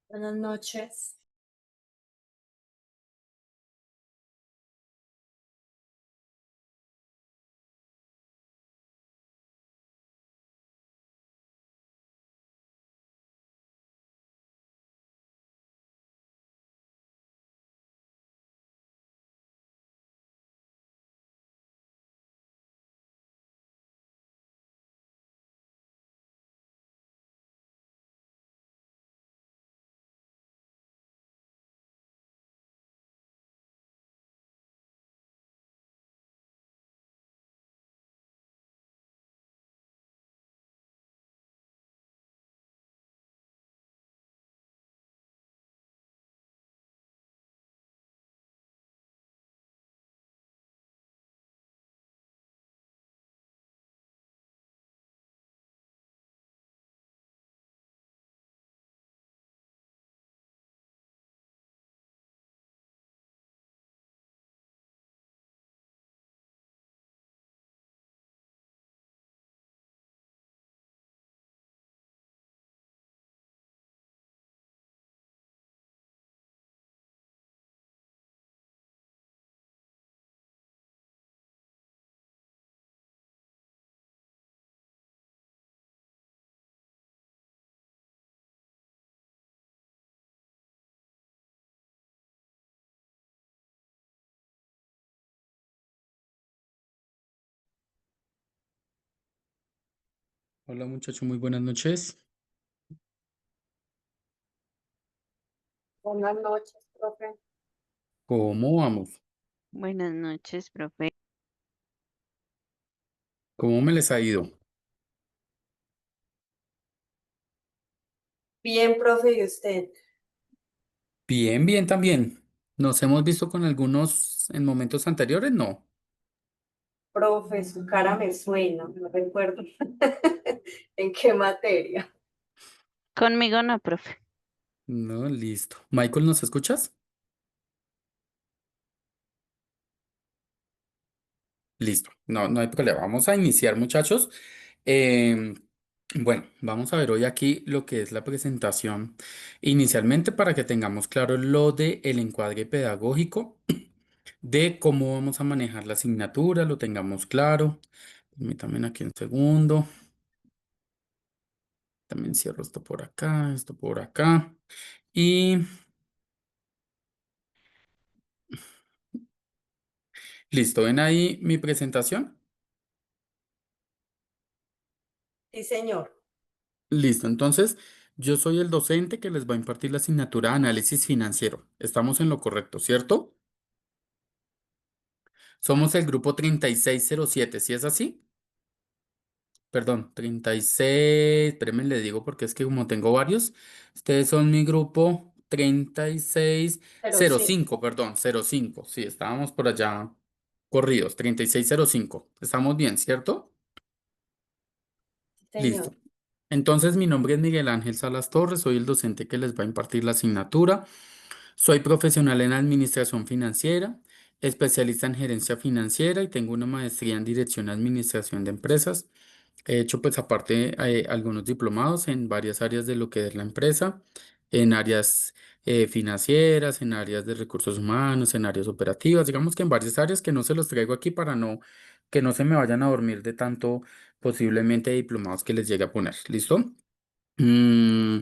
Buenas noches. Hola muchacho, muy buenas noches. Buenas noches, profe. ¿Cómo vamos? Buenas noches, profe. ¿Cómo me les ha ido? Bien, profe, ¿y usted? Bien, bien también. ¿Nos hemos visto con algunos en momentos anteriores? No. Profe, su cara me suena, no recuerdo en qué materia. Conmigo no, profe. No, listo. Michael, ¿nos escuchas? Listo. No, no hay problema. Vamos a iniciar, muchachos. Em, bueno, vamos a ver hoy aquí lo que es la presentación. Inicialmente, para que tengamos claro lo de el encuadre pedagógico, de cómo vamos a manejar la asignatura, lo tengamos claro. Permítanme aquí un segundo. También cierro esto por acá. Y listo, ven ahí mi presentación. Sí, señor. Listo, entonces yo soy el docente que les va a impartir la asignatura de análisis financiero. Estamos en lo correcto, ¿cierto? Somos el grupo 3607. ¿Sí es así? Perdón, 36. Espérenme, le digo porque es que como tengo varios, ustedes son mi grupo 05. 3605. Perdón, 05. Sí, estábamos por allá corridos, 3605. Estamos bien, ¿cierto? Sí, Listo. señor. Entonces, mi nombre es Miguel Ángel Salas Torres, soy el docente que les va a impartir la asignatura. Soy profesional en administración financiera, especialista en gerencia financiera y tengo una maestría en dirección y administración de empresas. He hecho, pues, aparte, algunos diplomados en varias áreas de lo que es la empresa, en áreas financieras, en áreas de recursos humanos, en áreas operativas, digamos que en varias áreas que no se los traigo aquí para no que no se me vayan a dormir de tanto posiblemente diplomados que les llegue a poner. ¿Listo? Mm,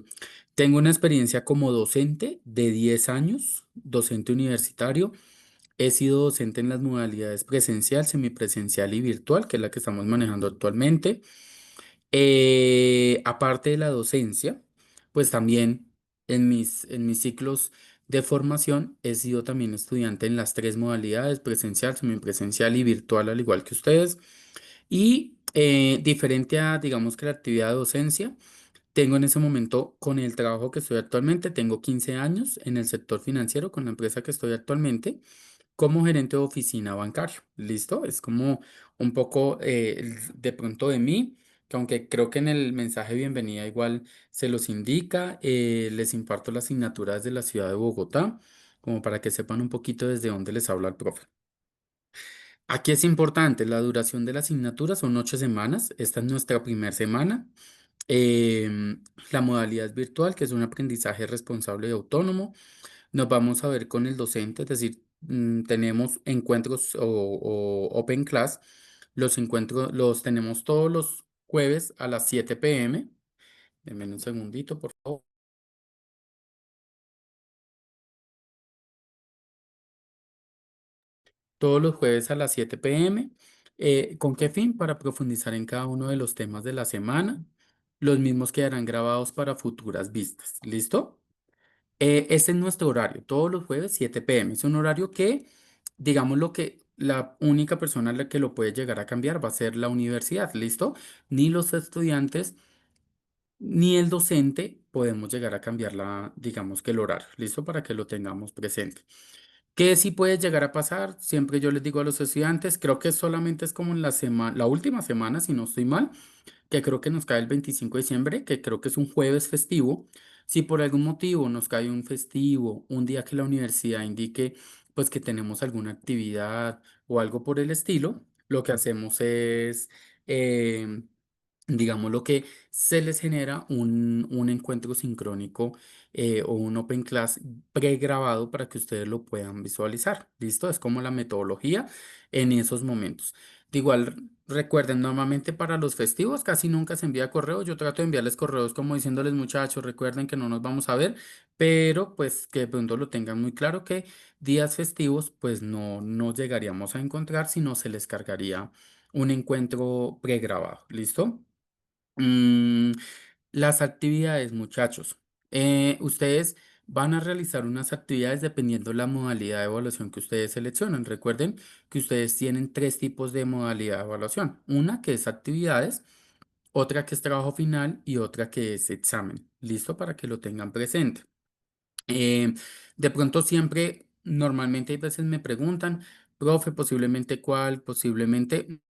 tengo una experiencia como docente de 10 años, docente universitario. He sido docente en las modalidades presencial, semipresencial y virtual, que es la que estamos manejando actualmente. Aparte de la docencia, pues también en mis ciclos de formación he sido también estudiante en las tres modalidades, presencial, semipresencial y virtual, al igual que ustedes. Y diferente a, digamos que la actividad de docencia. Tengo en ese momento, con el trabajo que estoy actualmente, tengo 15 años en el sector financiero con la empresa que estoy actualmente como gerente de oficina bancario. ¿Listo? Es como un poco de pronto de mí, que aunque creo que en el mensaje de bienvenida igual se los indica, les imparto las asignaturas de la ciudad de Bogotá, como para que sepan un poquito desde dónde les habla el profe. Aquí es importante, la duración de la asignatura son 8 semanas, esta es nuestra primera semana. La modalidad es virtual, que es un aprendizaje responsable y autónomo. Nos vamos a ver con el docente, es decir, tenemos encuentros o open class. Los encuentros los tenemos todos los jueves a las 7 p.m. Denme un segundito, por favor. Todos los jueves a las 7 p.m. ¿Con qué fin? Para profundizar en cada uno de los temas de la semana. Los mismos quedarán grabados para futuras vistas. ¿Listo? Este es nuestro horario, todos los jueves 7 p.m. Es un horario que, digamos, lo que la única persona a la que lo puede llegar a cambiar va a ser la universidad, ¿listo? Ni los estudiantes ni el docente podemos llegar a cambiar digamos que el horario, ¿listo? Para que lo tengamos presente. ¿Qué sí puede llegar a pasar? Siempre yo les digo a los estudiantes, creo que solamente es como en la semana, la última semana, si no estoy mal, que creo que nos cae el 25 de diciembre, que creo que es un jueves festivo. Si por algún motivo nos cae un festivo, un día que la universidad indique pues que tenemos alguna actividad o algo por el estilo, lo que hacemos es, em, digamos, lo que se les genera un encuentro sincrónico o un open class pregrabado para que ustedes lo puedan visualizar. ¿Listo? Es como la metodología en esos momentos. De igual, recuerden, normalmente para los festivos casi nunca se envía correo. Yo trato de enviarles correos como diciéndoles, muchachos, recuerden que no nos vamos a ver, pero pues que de pronto lo tengan muy claro que días festivos pues no nos llegaríamos a encontrar, sino se les cargaría un encuentro pregrabado. ¿Listo? Mm, las actividades, muchachos. Ustedes van a realizar unas actividades dependiendo la modalidad de evaluación que ustedes seleccionen. Recuerden que ustedes tienen tres tipos de modalidad de evaluación. Una que es actividades, otra que es trabajo final y otra que es examen. ¿Listo? Para que lo tengan presente. Eh, de pronto siempre, normalmente hay veces me preguntan, profe, posiblemente cuál, posiblemente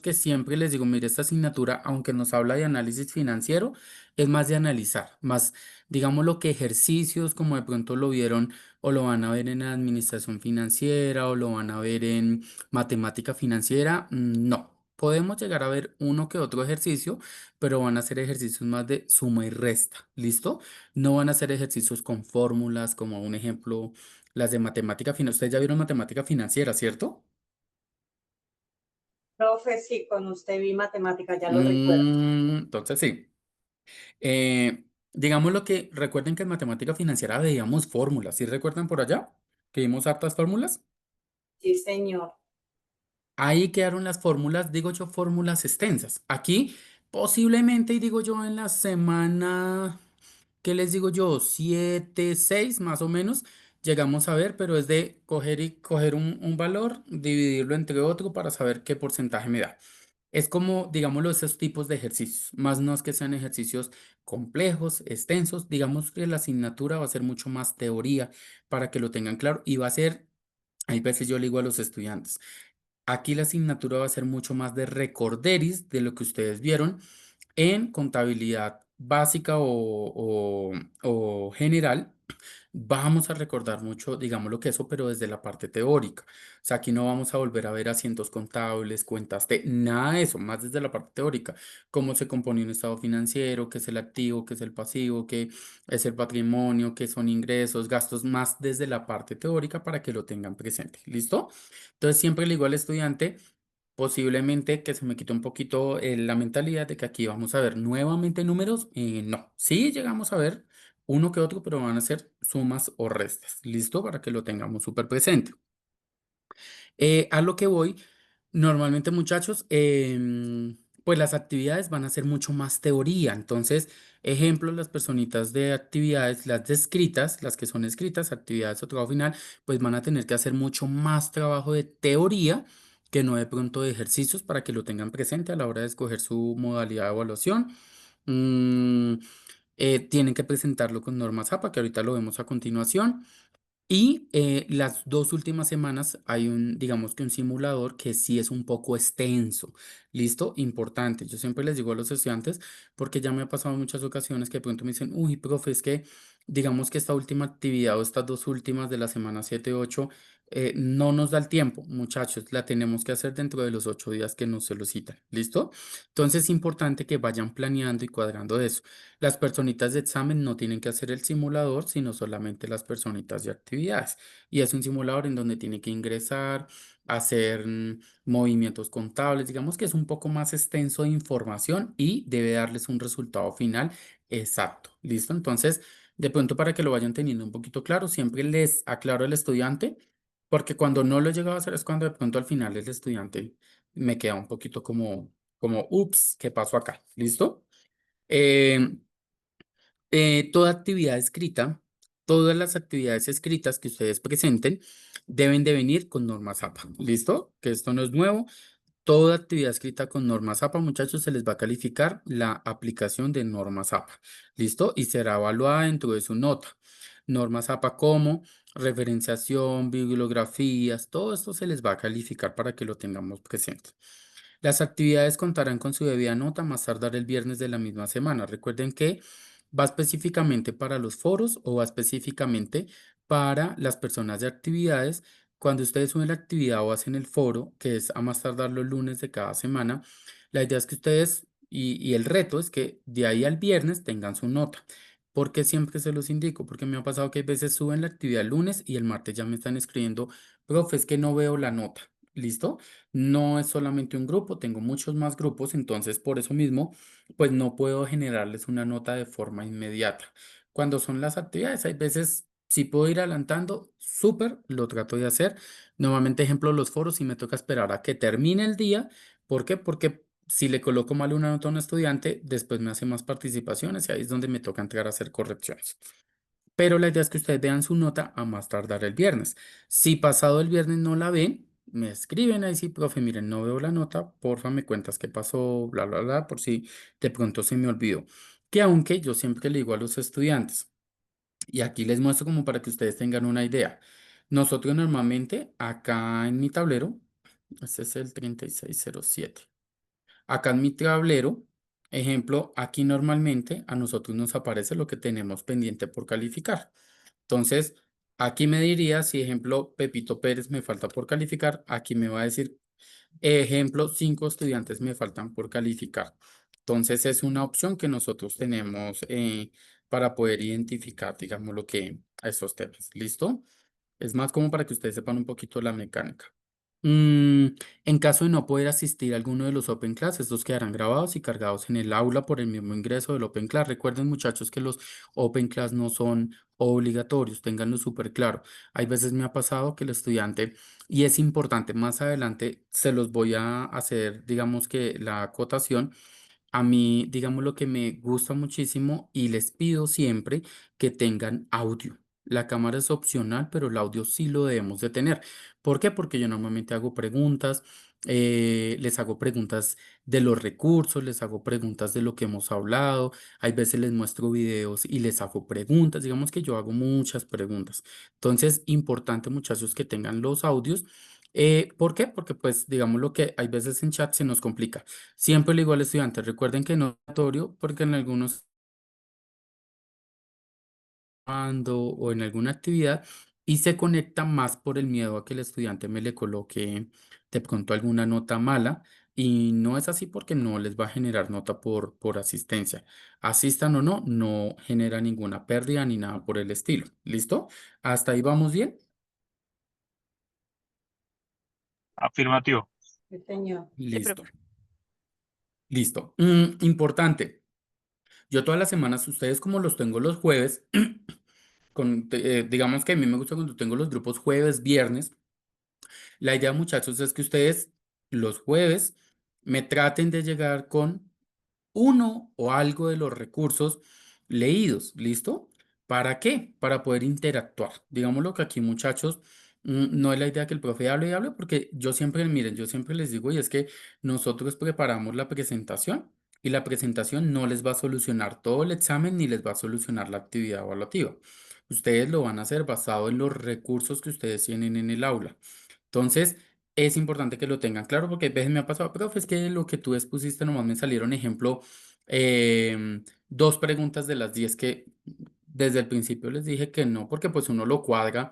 que siempre les digo, mire, esta asignatura, aunque nos habla de análisis financiero, es más de analizar, más, digamos, lo que ejercicios, como de pronto lo vieron o lo van a ver en administración financiera o lo van a ver en matemática financiera, no. Podemos llegar a ver uno que otro ejercicio, pero van a ser ejercicios más de suma y resta, ¿listo? No van a ser ejercicios con fórmulas, como un ejemplo, las de matemática financiera. Ustedes ya vieron matemática financiera, ¿cierto? Profe, sí, con usted vi matemáticas, ya lo recuerdo. Entonces sí. Eh, digamos lo que recuerden que en matemática financiera veíamos fórmulas. ¿Sí recuerdan por allá? Que vimos hartas fórmulas. Sí, señor. Ahí quedaron las fórmulas, digo yo, fórmulas extensas. Aquí posiblemente, y digo yo, en la semana, ¿qué les digo yo? 7, 6 más o menos, llegamos a ver, pero es de coger y coger un valor, dividirlo entre otro para saber qué porcentaje me da. Es como, digámoslo, esos tipos de ejercicios, más no es que sean ejercicios complejos, extensos, digamos que la asignatura va a ser mucho más teoría para que lo tengan claro y va a ser, hay veces yo le digo a los estudiantes, aquí la asignatura va a ser mucho más de recorderis de lo que ustedes vieron en contabilidad básica o general. Vamos a recordar mucho, digamos lo que eso, pero desde la parte teórica. O sea, aquí no vamos a volver a ver asientos contables, cuentas de nada de eso, más desde la parte teórica. Cómo se compone un estado financiero, qué es el activo, qué es el pasivo, qué es el patrimonio, qué son ingresos, gastos, más desde la parte teórica para que lo tengan presente. ¿Listo? Entonces, siempre le digo al estudiante, posiblemente que se me quite un poquito la mentalidad de que aquí vamos a ver nuevamente números. No, sí llegamos a ver uno que otro, pero van a ser sumas o restas. ¿Listo? Para que lo tengamos súper presente. A lo que voy, normalmente muchachos, pues las actividades van a ser mucho más teoría. Entonces, ejemplo, las personitas de actividades, las descritas, las que son escritas, actividades o trabajo final, pues van a tener que hacer mucho más trabajo de teoría que no de pronto de ejercicios para que lo tengan presente a la hora de escoger su modalidad de evaluación. Mm, tienen que presentarlo con normas APA, que ahorita lo vemos a continuación. Y las dos últimas semanas hay digamos que un simulador que sí es un poco extenso. ¿Listo? Importante. Yo siempre les digo a los estudiantes, porque ya me ha pasado en muchas ocasiones que de pronto me dicen, uy, profe, es que digamos que esta última actividad o estas dos últimas de la semana 7 8 no nos da el tiempo, muchachos, la tenemos que hacer dentro de los 8 días que nos solicitan, ¿listo? Entonces es importante que vayan planeando y cuadrando eso. Las personitas de examen no tienen que hacer el simulador, sino solamente las personitas de actividades. Y es un simulador en donde tiene que ingresar, hacer movimientos contables, digamos que es un poco más extenso de información y debe darles un resultado final exacto, ¿listo? Entonces, de pronto para que lo vayan teniendo un poquito claro, siempre les aclaro al estudiante porque cuando no lo he llegado a hacer es cuando de pronto al final el estudiante me queda un poquito como, ups, ¿qué pasó acá? ¿Listo? Eh, toda actividad escrita, todas las actividades escritas que ustedes presenten deben de venir con normas APA. ¿Listo? Que esto no es nuevo. Toda actividad escrita con normas APA, muchachos, se les va a calificar la aplicación de normas APA. ¿Listo? Y será evaluada dentro de su nota. Normas APA como referenciación, bibliografías, todo esto se les va a calificar para que lo tengamos presente. Las actividades contarán con su debida nota más tardar el viernes de la misma semana. Recuerden que va específicamente para los foros o va específicamente para las personas de actividades. Cuando ustedes suben la actividad o hacen el foro, que es a más tardar los lunes de cada semana, la idea es que ustedes, y el reto es que de ahí al viernes tengan su nota. ¿Por qué siempre se los indico? Porque me ha pasado que a veces suben la actividad el lunes y el martes ya me están escribiendo, profe, es que no veo la nota. ¿Listo? No es solamente un grupo, tengo muchos más grupos, entonces por eso mismo, pues no puedo generarles una nota de forma inmediata. Cuando son las actividades, hay veces, si puedo ir adelantando, súper, lo trato de hacer. Normalmente, ejemplo, los foros, si me toca esperar a que termine el día. ¿Por qué? Porque si le coloco mal una nota a un estudiante, después me hace más participaciones y ahí es donde me toca entrar a hacer correcciones. Pero la idea es que ustedes vean su nota a más tardar el viernes. Si pasado el viernes no la ven, me escriben ahí, sí, profe, miren, no veo la nota, porfa, me cuentas qué pasó, bla, bla, bla, por si de pronto se me olvidó. Que aunque yo siempre le digo a los estudiantes, y aquí les muestro como para que ustedes tengan una idea. Nosotros normalmente acá en mi tablero, este es el 3607. Acá en mi tablero, ejemplo, aquí normalmente a nosotros nos aparece lo que tenemos pendiente por calificar. Entonces, aquí me diría si, ejemplo, Pepito Pérez me falta por calificar, aquí me va a decir, ejemplo, 5 estudiantes me faltan por calificar. Entonces, es una opción que nosotros tenemos para poder identificar, digamos, lo que a esos temas. ¿Listo? Es más como para que ustedes sepan un poquito la mecánica. Mm, en caso de no poder asistir a alguno de los Open Class, estos quedarán grabados y cargados en el aula por el mismo ingreso del Open Class. Recuerden, muchachos, que los Open Class no son obligatorios, ténganlo súper claro. Hay veces me ha pasado que el estudiante, y es importante, más adelante se los voy a hacer, digamos que la acotación. A mí, digamos, lo que me gusta muchísimo y les pido siempre que tengan audio. La cámara es opcional, pero el audio sí lo debemos de tener. ¿Por qué? Porque yo normalmente hago preguntas, les hago preguntas de los recursos, les hago preguntas de lo que hemos hablado, hay veces les muestro videos y les hago preguntas, digamos que yo hago muchas preguntas. Entonces, importante muchachos que tengan los audios. ¿Por qué? Porque pues digamos lo que hay veces en chat se nos complica. Siempre le digo al estudiante, recuerden que no es obligatorio porque en algunos o en alguna actividad y se conecta más por el miedo a que el estudiante me le coloque de pronto alguna nota mala y no es así porque no les va a generar nota por asistencia. Asistan o no, no genera ninguna pérdida ni nada por el estilo. ¿Listo? ¿Hasta ahí vamos bien? Afirmativo. Sí, señor. Sí, Listo, profe. listo. Importante. Yo todas las semanas, ustedes como los tengo los jueves, digamos que a mí me gusta cuando tengo los grupos jueves, viernes. La idea, muchachos, es que ustedes los jueves me traten de llegar con uno o algo de los recursos leídos, ¿listo? ¿Para qué? Para poder interactuar. Digámoslo que aquí, muchachos, no es la idea que el profe hable y hable, porque yo siempre, miren, yo siempre les digo, y es que nosotros preparamos la presentación y la presentación no les va a solucionar todo el examen ni les va a solucionar la actividad evaluativa. Ustedes lo van a hacer basado en los recursos que ustedes tienen en el aula. Entonces, es importante que lo tengan claro porque a veces me ha pasado, profe, es que lo que tú expusiste nomás me salieron, ejemplo, 2 preguntas de las 10 que desde el principio les dije que no, porque pues uno lo cuadra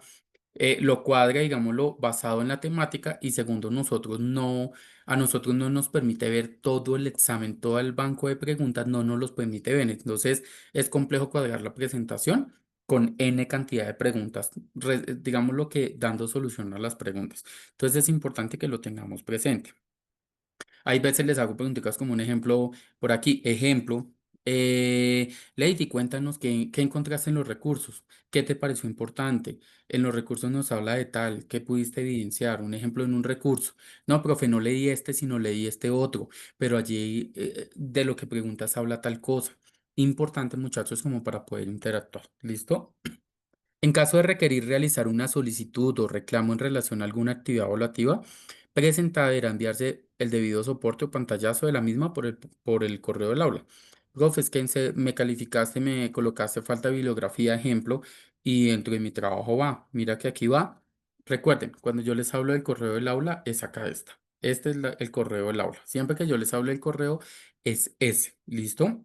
lo cuadra, digámoslo, basado en la temática y segundo, a nosotros no nos permite ver todo el examen, todo el banco de preguntas, no nos los permite ver. Entonces, es complejo cuadrar la presentación con N cantidad de preguntas, digámoslo que dando solución a las preguntas. Entonces, es importante que lo tengamos presente. Hay veces les hago preguntas como un ejemplo por aquí. Ejemplo, Lady, cuéntanos qué encontraste en los recursos, qué te pareció importante. En los recursos nos habla de tal, qué pudiste evidenciar. Un ejemplo en un recurso. No, profe, no leí este, sino leí este otro, pero allí de lo que preguntas habla tal cosa. Importante, muchachos, como para poder interactuar. ¿Listo? En caso de requerir realizar una solicitud o reclamo en relación a alguna actividad evaluativa presentada, deberá enviarse el debido soporte o pantallazo de la misma por el correo del aula. Profe, es que me calificaste, me colocaste falta de bibliografía, ejemplo, y dentro de mi trabajo va. Mira que aquí va. Recuerden, cuando yo les hablo del correo del aula, es acá esta. Este es el correo del aula. Siempre que yo les hable del correo, es ese. ¿Listo?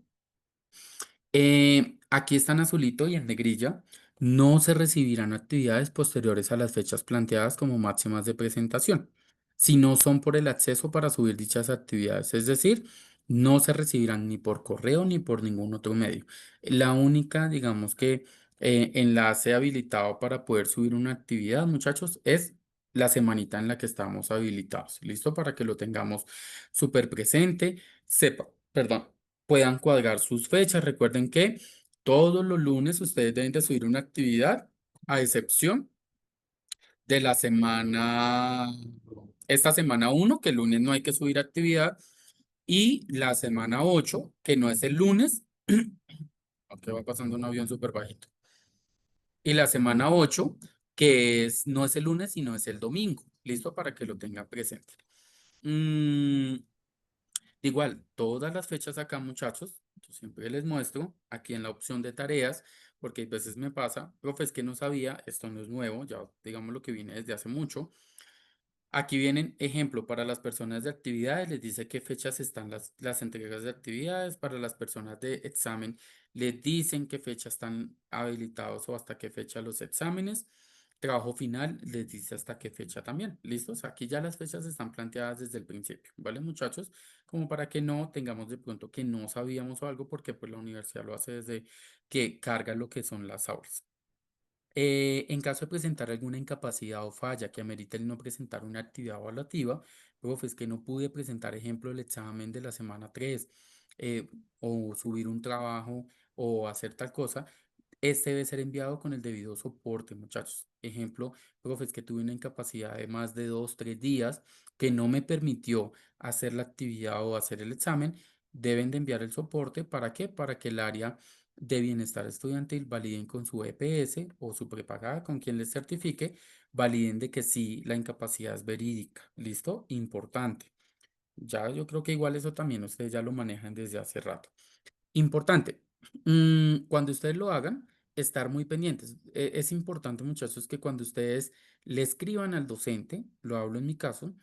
Aquí está en azulito y en negrilla. No se recibirán actividades posteriores a las fechas planteadas como máximas de presentación, si no son por el acceso para subir dichas actividades. Es decir, no se recibirán ni por correo ni por ningún otro medio. La única, digamos que, enlace habilitado para poder subir una actividad, muchachos, es la semanita en la que estamos habilitados. ¿Listo? Para que lo tengamos súper presente. Sepa, perdón, puedan cuadrar sus fechas. Recuerden que todos los lunes ustedes deben de subir una actividad, a excepción de la esta semana 1, que el lunes no hay que subir actividad, y la semana 8, que no es el lunes, aunque va pasando un avión súper bajito, y la semana 8, no es el lunes, sino es el domingo. ¿Listo? Para que lo tengan presente. Mm, Igual, todas las fechas acá, muchachos, yo siempre les muestro aquí en la opción de tareas, porque a veces me pasa, profe, es que no sabía, esto no es nuevo, ya digamos lo que viene desde hace mucho. Aquí vienen ejemplo para las personas de actividades, les dice qué fechas están las entregas de actividades, para las personas de examen les dicen qué fechas están habilitados o hasta qué fecha los exámenes. Trabajo final les dice hasta qué fecha también. ¿Listos? Aquí ya las fechas están planteadas desde el principio, ¿vale, muchachos? Como para que no tengamos de pronto que no sabíamos o algo, porque pues la universidad lo hace desde que carga lo que son las aulas. En caso de presentar alguna incapacidad o falla que amerite el no presentar una actividad evaluativa, profe, es que no pude presentar, ejemplo, el examen de la semana 3, eh, o subir un trabajo o hacer tal cosa, este debe ser enviado con el debido soporte, muchachos. Ejemplo, profe, es que tuve una incapacidad de más de 2, 3 días que no me permitió hacer la actividad o hacer el examen. Deben de enviar el soporte. ¿Para qué? Para que el área de bienestar estudiantil validen con su EPS o su prepagada, con quien les certifique, validen de que sí, la incapacidad es verídica. ¿Listo? Importante. Ya yo creo que igual eso también ustedes ya lo manejan desde hace rato. Importante, cuando ustedes lo hagan, estar muy pendientes. Es importante, muchachos, que cuando ustedes le escriban al docente, lo hablo en mi caso,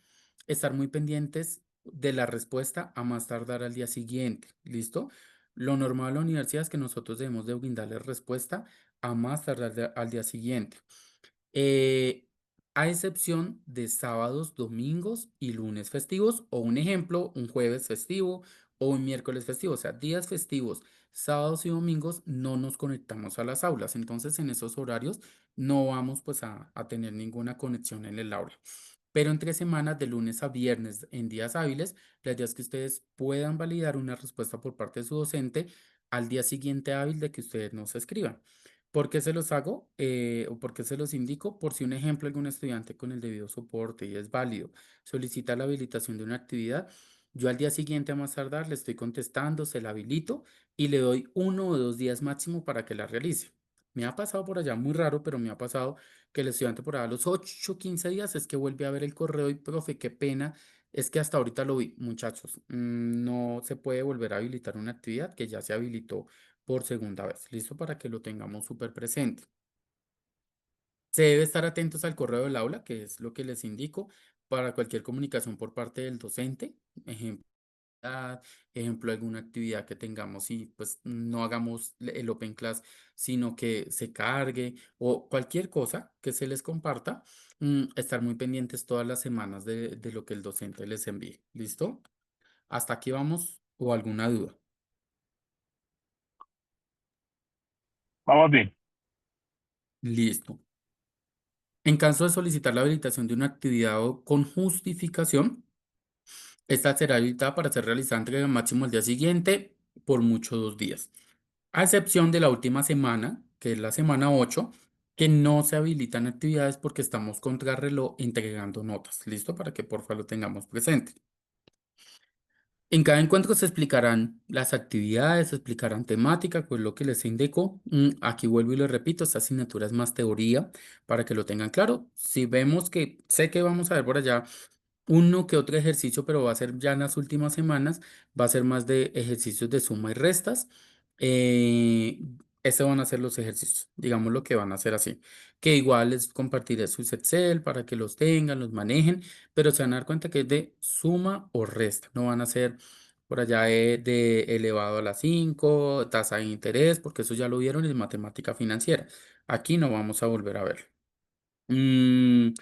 estar muy pendientes de la respuesta a más tardar al día siguiente. ¿Listo? Lo normal en la universidad es que nosotros debemos de brindarle respuesta a más tardar al día siguiente. eh, a excepción de sábados, domingos y lunes festivos, o un ejemplo, un jueves festivo o un miércoles festivo, o sea, días festivos, sábados y domingos no nos conectamos a las aulas, entonces en esos horarios no vamos pues a tener ninguna conexión en el aula. Pero entre semanas, de lunes a viernes, en días hábiles, la idea es que ustedes puedan validar una respuesta por parte de su docente al día siguiente hábil de que ustedes nos escriban. ¿Por qué se los hago o por qué se los indico? Por si un ejemplo, algún estudiante con el debido soporte y es válido, solicita la habilitación de una actividad, yo al día siguiente a más tardar le estoy contestando, se la habilito y le doy 1 o 2 días máximo para que la realice. Me ha pasado por allá, muy raro, pero me ha pasado que el estudiante por allá a los 8 o 15 días es que vuelve a ver el correo y, profe, qué pena, es que hasta ahorita lo vi, muchachos, no se puede volver a habilitar una actividad que ya se habilitó por segunda vez. ¿Listo? Para que lo tengamos súper presente. Se debe estar atentos al correo del aula, que es lo que les indico, para cualquier comunicación por parte del docente. Ejemplo. ejemplo, alguna actividad que tengamos y pues no hagamos el Open Class, sino que se cargue o cualquier cosa que se les comparta, estar muy pendientes todas las semanas de lo que el docente les envíe. ¿Listo? ¿Hasta aquí vamos o alguna duda? Vamos bien. Listo. En caso de solicitar la habilitación de una actividad o con justificación, esta será habilitada para ser realizada entre el máximo el día siguiente, por mucho 2 días. A excepción de la última semana, que es la semana 8, que no se habilitan actividades porque estamos contrarreloj entregando notas. ¿Listo? Para que porfa lo tengamos presente. En cada encuentro se explicarán las actividades, se explicarán temática, pues lo que les indico. Aquí vuelvo y les repito, esta asignatura es más teoría para que lo tengan claro. Si vemos que sé que vamos a ver por allá uno que otro ejercicio, pero va a ser ya en las últimas semanas, va a ser más de ejercicios de suma y restas. Eh, Ese van a ser los ejercicios, digamos lo que van a hacer así, que igual les compartiré sus Excel para que los tengan, los manejen, pero se van a dar cuenta que es de suma o resta, no van a ser por allá de elevado a la 5 tasa de interés, porque eso ya lo vieron en matemática financiera. Aquí no vamos a volver a ver. Mm,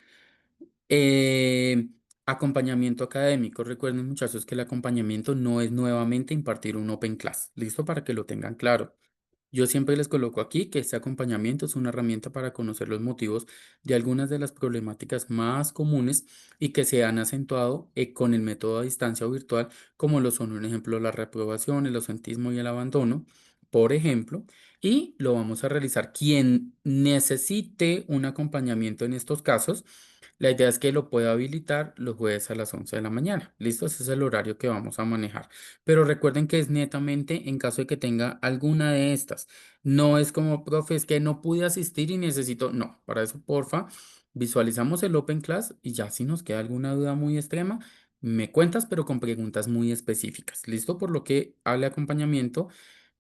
eh, Acompañamiento académico. Recuerden, muchachos, que el acompañamiento no es nuevamente impartir un Open Class. ¿Listo? Para que lo tengan claro. Yo siempre les coloco aquí que este acompañamiento es una herramienta para conocer los motivos de algunas de las problemáticas más comunes y que se han acentuado con el método a distancia o virtual, como lo son, un ejemplo, la reprobación, el ausentismo y el abandono, por ejemplo, y lo vamos a realizar. Quien necesite un acompañamiento en estos casos, la idea es que lo pueda habilitar los jueves a las 11 de la mañana. ¿Listo? Ese es el horario que vamos a manejar. Pero recuerden que es netamente en caso de que tenga alguna de estas. No es como, profe, es que no pude asistir y necesito. No, para eso, porfa, visualizamos el Open Class y ya si nos queda alguna duda muy extrema, me cuentas, pero con preguntas muy específicas. ¿Listo? Por lo que hable acompañamiento.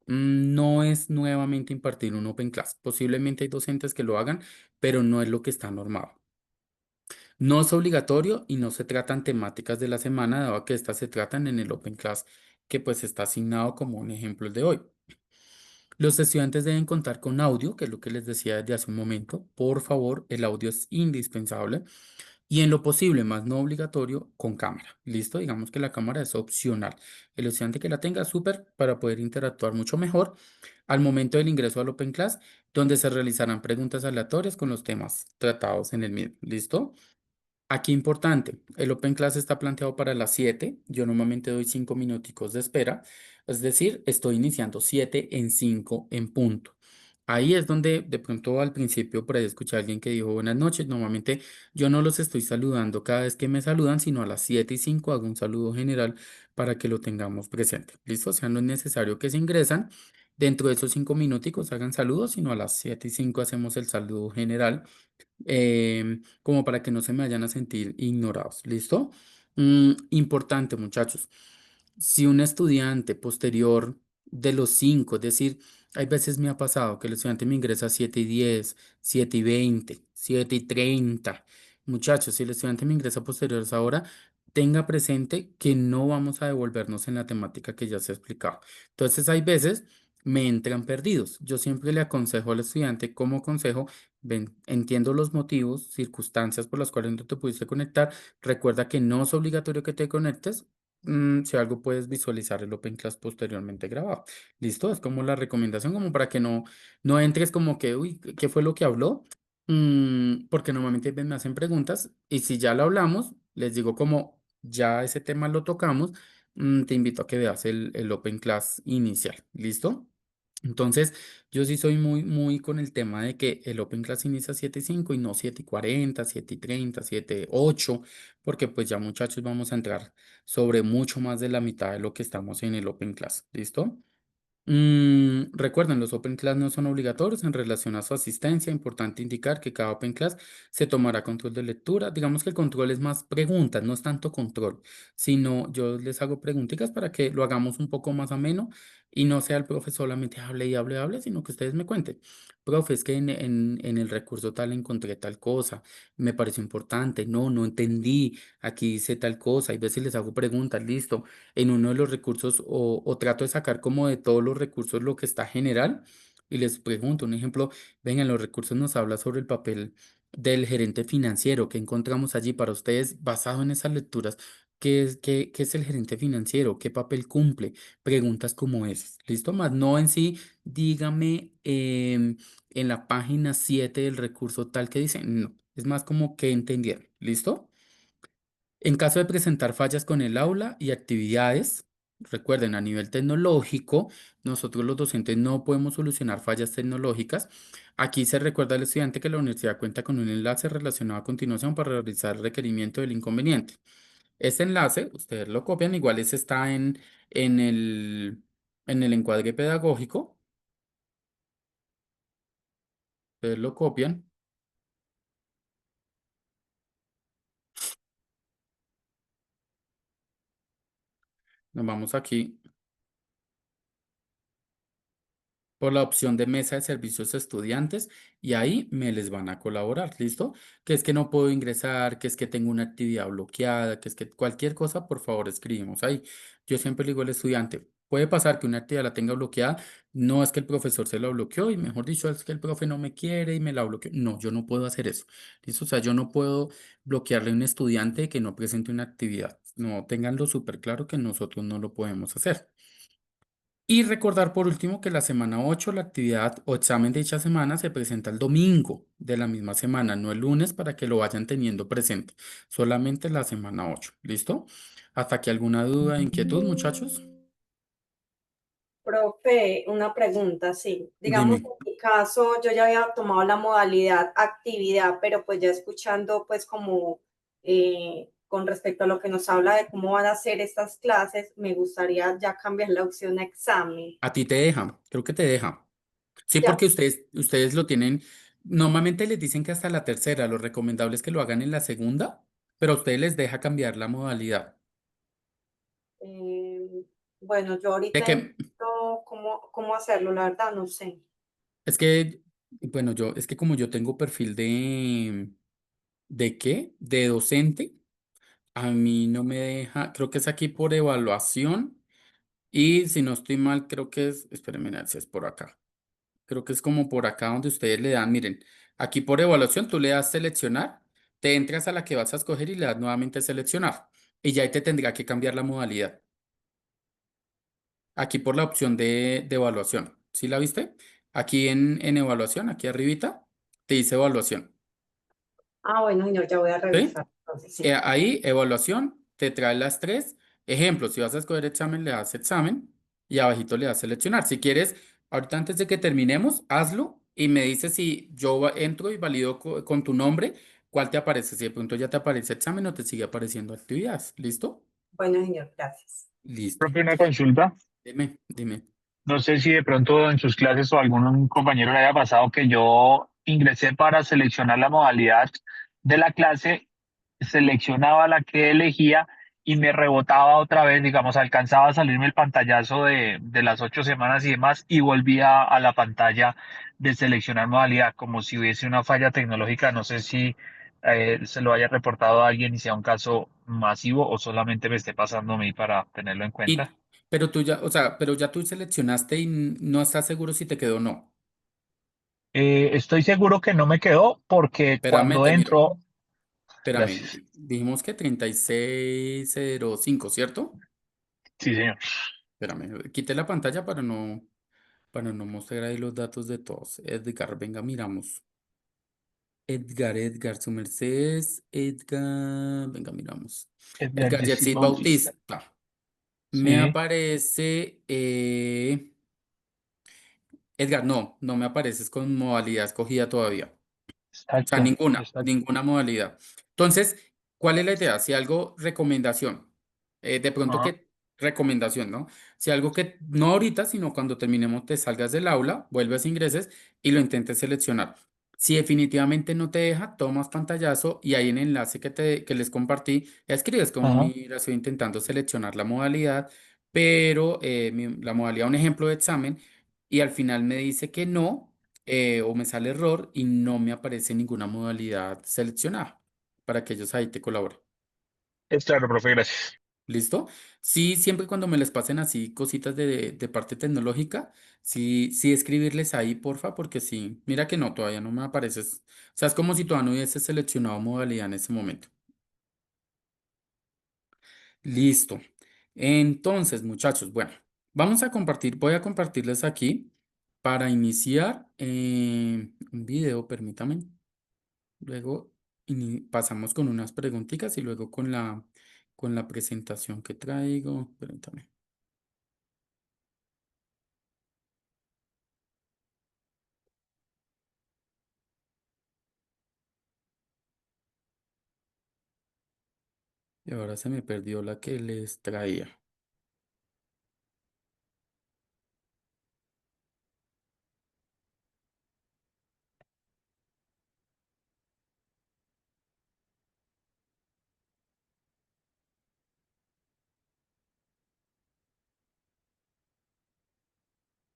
No es nuevamente impartir un Open Class. Posiblemente hay docentes que lo hagan, pero no es lo que está normado. No es obligatorio y no se tratan temáticas de la semana, dado que estas se tratan en el Open Class, que pues está asignado como un ejemplo el de hoy. Los estudiantes deben contar con audio, que es lo que les decía desde hace un momento. Por favor, el audio es indispensable y en lo posible, más no obligatorio, con cámara. ¿Listo? Digamos que la cámara es opcional. El estudiante que la tenga, súper, para poder interactuar mucho mejor al momento del ingreso al Open Class, donde se realizarán preguntas aleatorias con los temas tratados en el mismo. ¿Listo? Aquí importante, el Open Class está planteado para las 7. Yo normalmente doy 5 minuticos de espera. Es decir, estoy iniciando 7 en 5 en punto. Ahí es donde de pronto al principio por ahí escuché a alguien que dijo buenas noches. Normalmente yo no los estoy saludando cada vez que me saludan, sino a las 7:05 hago un saludo general para que lo tengamos presente. ¿Listo? O sea, no es necesario que se ingresan. Dentro de esos 5 minuticos hagan saludos, sino a las 7:05 hacemos el saludo general, como para que no se me vayan a sentir ignorados. ¿Listo? Importante, muchachos. Si un estudiante posterior de los 5, es decir, hay veces me ha pasado que el estudiante me ingresa a 7:10, 7:20, 7:30. Muchachos, si el estudiante me ingresa posterior a esa hora, tenga presente que no vamos a devolvernos en la temática que ya se ha explicado. Entonces, hay veces me entran perdidos. Yo siempre le aconsejo al estudiante como consejo. Ven, entiendo los motivos, circunstancias por las cuales no te pudiste conectar. Recuerda que no es obligatorio que te conectes. Si algo puedes visualizar el Open Class posteriormente grabado. ¿Listo? Es como la recomendación, como para que no entres como que, uy, ¿qué fue lo que habló? Porque normalmente me hacen preguntas y si ya lo hablamos, les digo como ya ese tema lo tocamos, te invito a que veas el Open Class inicial. ¿Listo? Entonces, yo sí soy muy con el tema de que el Open Class inicia a 7:05 y no 7:40, 7:30, 7:08, porque pues ya muchachos vamos a entrar sobre mucho más de la mitad de lo que estamos en el Open Class. ¿Listo? Recuerden, los Open Class no son obligatorios en relación a su asistencia. Importante indicar que cada Open Class se tomará control de lectura. Digamos que el control es más preguntas, no es tanto control, sino yo les hago preguntitas para que lo hagamos un poco más ameno y no sea el profe solamente hable y hable, hable, sino que ustedes me cuenten. Profe, es que en el recurso tal encontré tal cosa, me pareció importante, no entendí, aquí dice tal cosa, y veces les hago preguntas, listo, en uno de los recursos o trato de sacar como de todos los recursos lo que está general y les pregunto, un ejemplo, vengan, los recursos nos habla sobre el papel del gerente financiero que encontramos allí para ustedes basado en esas lecturas. ¿Qué es el gerente financiero? ¿Qué papel cumple? Preguntas como esas. ¿Listo? Más no en sí, dígame en la página 7 del recurso tal que dice. No, es más como que entendieron. ¿Listo? En caso de presentar fallas con el aula y actividades, recuerden, a nivel tecnológico, nosotros los docentes no podemos solucionar fallas tecnológicas. Aquí se recuerda al estudiante que la universidad cuenta con un enlace relacionado a continuación para realizar el requerimiento del inconveniente. Este enlace, ustedes lo copian, igual ese está en en el encuadre pedagógico, ustedes lo copian, nos vamos aquí por la opción de mesa de servicios estudiantes y ahí me les van a colaborar, ¿listo? Que es que no puedo ingresar, que es que tengo una actividad bloqueada, que es que cualquier cosa, por favor, escribimos ahí. Yo siempre le digo al estudiante, puede pasar que una actividad la tenga bloqueada, no es que el profesor se la bloqueó y mejor dicho, es que el profe no me quiere y me la bloqueó. No, yo no puedo hacer eso, ¿listo? O sea, yo no puedo bloquearle a un estudiante que no presente una actividad. No, ténganlo súper claro que nosotros no lo podemos hacer. Y recordar por último que la semana 8 la actividad o examen de dicha semana se presenta el domingo de la misma semana, no el lunes, para que lo vayan teniendo presente. Solamente la semana 8. ¿Listo? ¿Hasta aquí alguna duda, inquietud, muchachos? Profe, una pregunta, sí. Digamos, Dime. en mi caso, yo ya había tomado la modalidad actividad, pero pues ya escuchando pues como con respecto a lo que nos habla de cómo van a ser estas clases, me gustaría ya cambiar la opción a examen. A ti te deja, creo que te deja. Sí, Ya, porque ustedes lo tienen, normalmente les dicen que hasta la tercera, lo recomendable es que lo hagan en la segunda, pero a ustedes les deja cambiar la modalidad. eh, bueno, yo De ahorita que entiendo cómo hacerlo, la verdad, no sé. Es que, bueno, es que como yo tengo perfil ¿de qué? De docente, a mí no me deja, creo que es aquí por evaluación y si no estoy mal, creo que es, espérenme a ver si es por acá, creo que es como por acá donde ustedes le dan, miren, aquí por evaluación tú le das seleccionar, te entras a la que vas a escoger y le das nuevamente seleccionar y ya ahí te tendrá que cambiar la modalidad. Aquí por la opción de evaluación, ¿sí la viste? Aquí en evaluación, aquí arribita, te dice evaluación. Ah, bueno, señor, ya voy a ¿Sí? revisar. Entonces, sí. Ahí, evaluación, te trae las tres. Ejemplo, si vas a escoger examen, le das examen y abajito le das seleccionar. Si quieres, ahorita antes de que terminemos, hazlo y me dices si yo entro y valido con tu nombre, cuál te aparece. Si de pronto ya te aparece examen o te sigue apareciendo actividades. ¿Listo? Bueno, señor, gracias. Listo. Profe, una consulta. Dime. No sé si de pronto en sus clases o algún compañero le haya pasado que yo ingresé para seleccionar la modalidad de la clase, seleccionaba la que elegía y me rebotaba otra vez, digamos, alcanzaba a salirme el pantallazo de las 8 semanas y demás y volvía a la pantalla de seleccionar modalidad, como si hubiese una falla tecnológica. No sé si se lo haya reportado a alguien y sea un caso masivo o solamente me esté pasando a mí para tenerlo en cuenta. Pero tú ya, o sea, pero ya tú seleccionaste y no estás seguro si te quedó o no. Estoy seguro que no me quedó porque Espérame, cuando te miro. entro, Espérame, gracias. dijimos que 3605, ¿cierto? Sí, señor. Espérame, quité la pantalla para no mostrar ahí los datos de todos. Edgar, venga, miramos. Edgar, su merced es Edgar, venga, miramos. Edgar Edgar Jessy Yersid Bautista. Bautista. Me Sí, aparece, Edgar, no me apareces con modalidad escogida todavía. O sea, exacto, exacto. ninguna modalidad. Entonces, ¿cuál es la idea? Si algo, recomendación, de pronto Ajá, que, recomendación, ¿no? Si algo que, no ahorita, sino cuando terminemos, te salgas del aula, vuelves, ingreses y lo intentes seleccionar. Si definitivamente no te deja, tomas pantallazo y ahí en el enlace que les compartí, escribes como, ajá. mira, estoy intentando seleccionar la modalidad, pero la modalidad, un ejemplo de examen, y al final me dice que no, o me sale error y no me aparece ninguna modalidad seleccionada para que ellos ahí te colaboren. Es claro, profe, gracias. ¿Listo? Sí, siempre y cuando me les pasen así cositas de parte tecnológica, sí, sí escribirles ahí, porfa, porque sí, mira que no, todavía no me apareces. O sea, es como si todavía no hubiese seleccionado modalidad en ese momento. Listo. Entonces, muchachos, bueno, vamos a compartir, voy a compartirles aquí para iniciar un video, permítame. Luego pasamos con unas preguntitas y luego con la presentación que traigo. Permítame. Y ahora se me perdió la que les traía.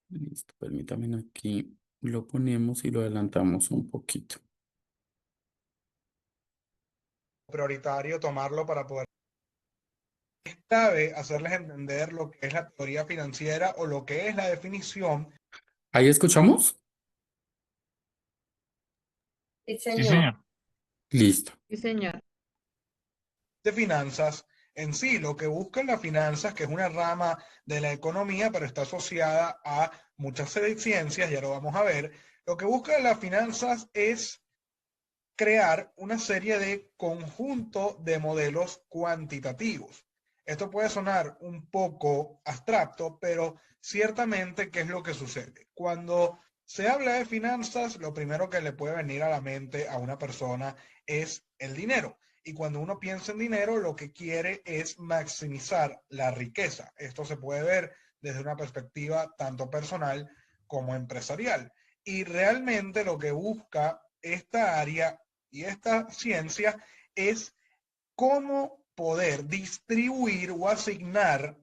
Listo, permítame aquí. Lo ponemos y lo adelantamos un poquito. Prioritario tomarlo para poder. Es clave hacerles entender lo que es la teoría financiera o lo que es la definición ¿Ahí escuchamos? Sí, Sí, señor. señor. Listo. Sí, señor. de finanzas. En sí, lo que buscan las finanzas, que es una rama de la economía, pero está asociada a muchas ciencias, ya lo vamos a ver, lo que buscan las finanzas es crear una serie de conjunto de modelos cuantitativos. Esto puede sonar un poco abstracto, pero ciertamente, ¿qué es lo que sucede? Cuando se habla de finanzas, lo primero que le puede venir a la mente a una persona es el dinero. Y cuando uno piensa en dinero, lo que quiere es maximizar la riqueza. Esto se puede ver desde una perspectiva tanto personal como empresarial. Y realmente lo que busca esta área y esta ciencia es cómo poder distribuir o asignar.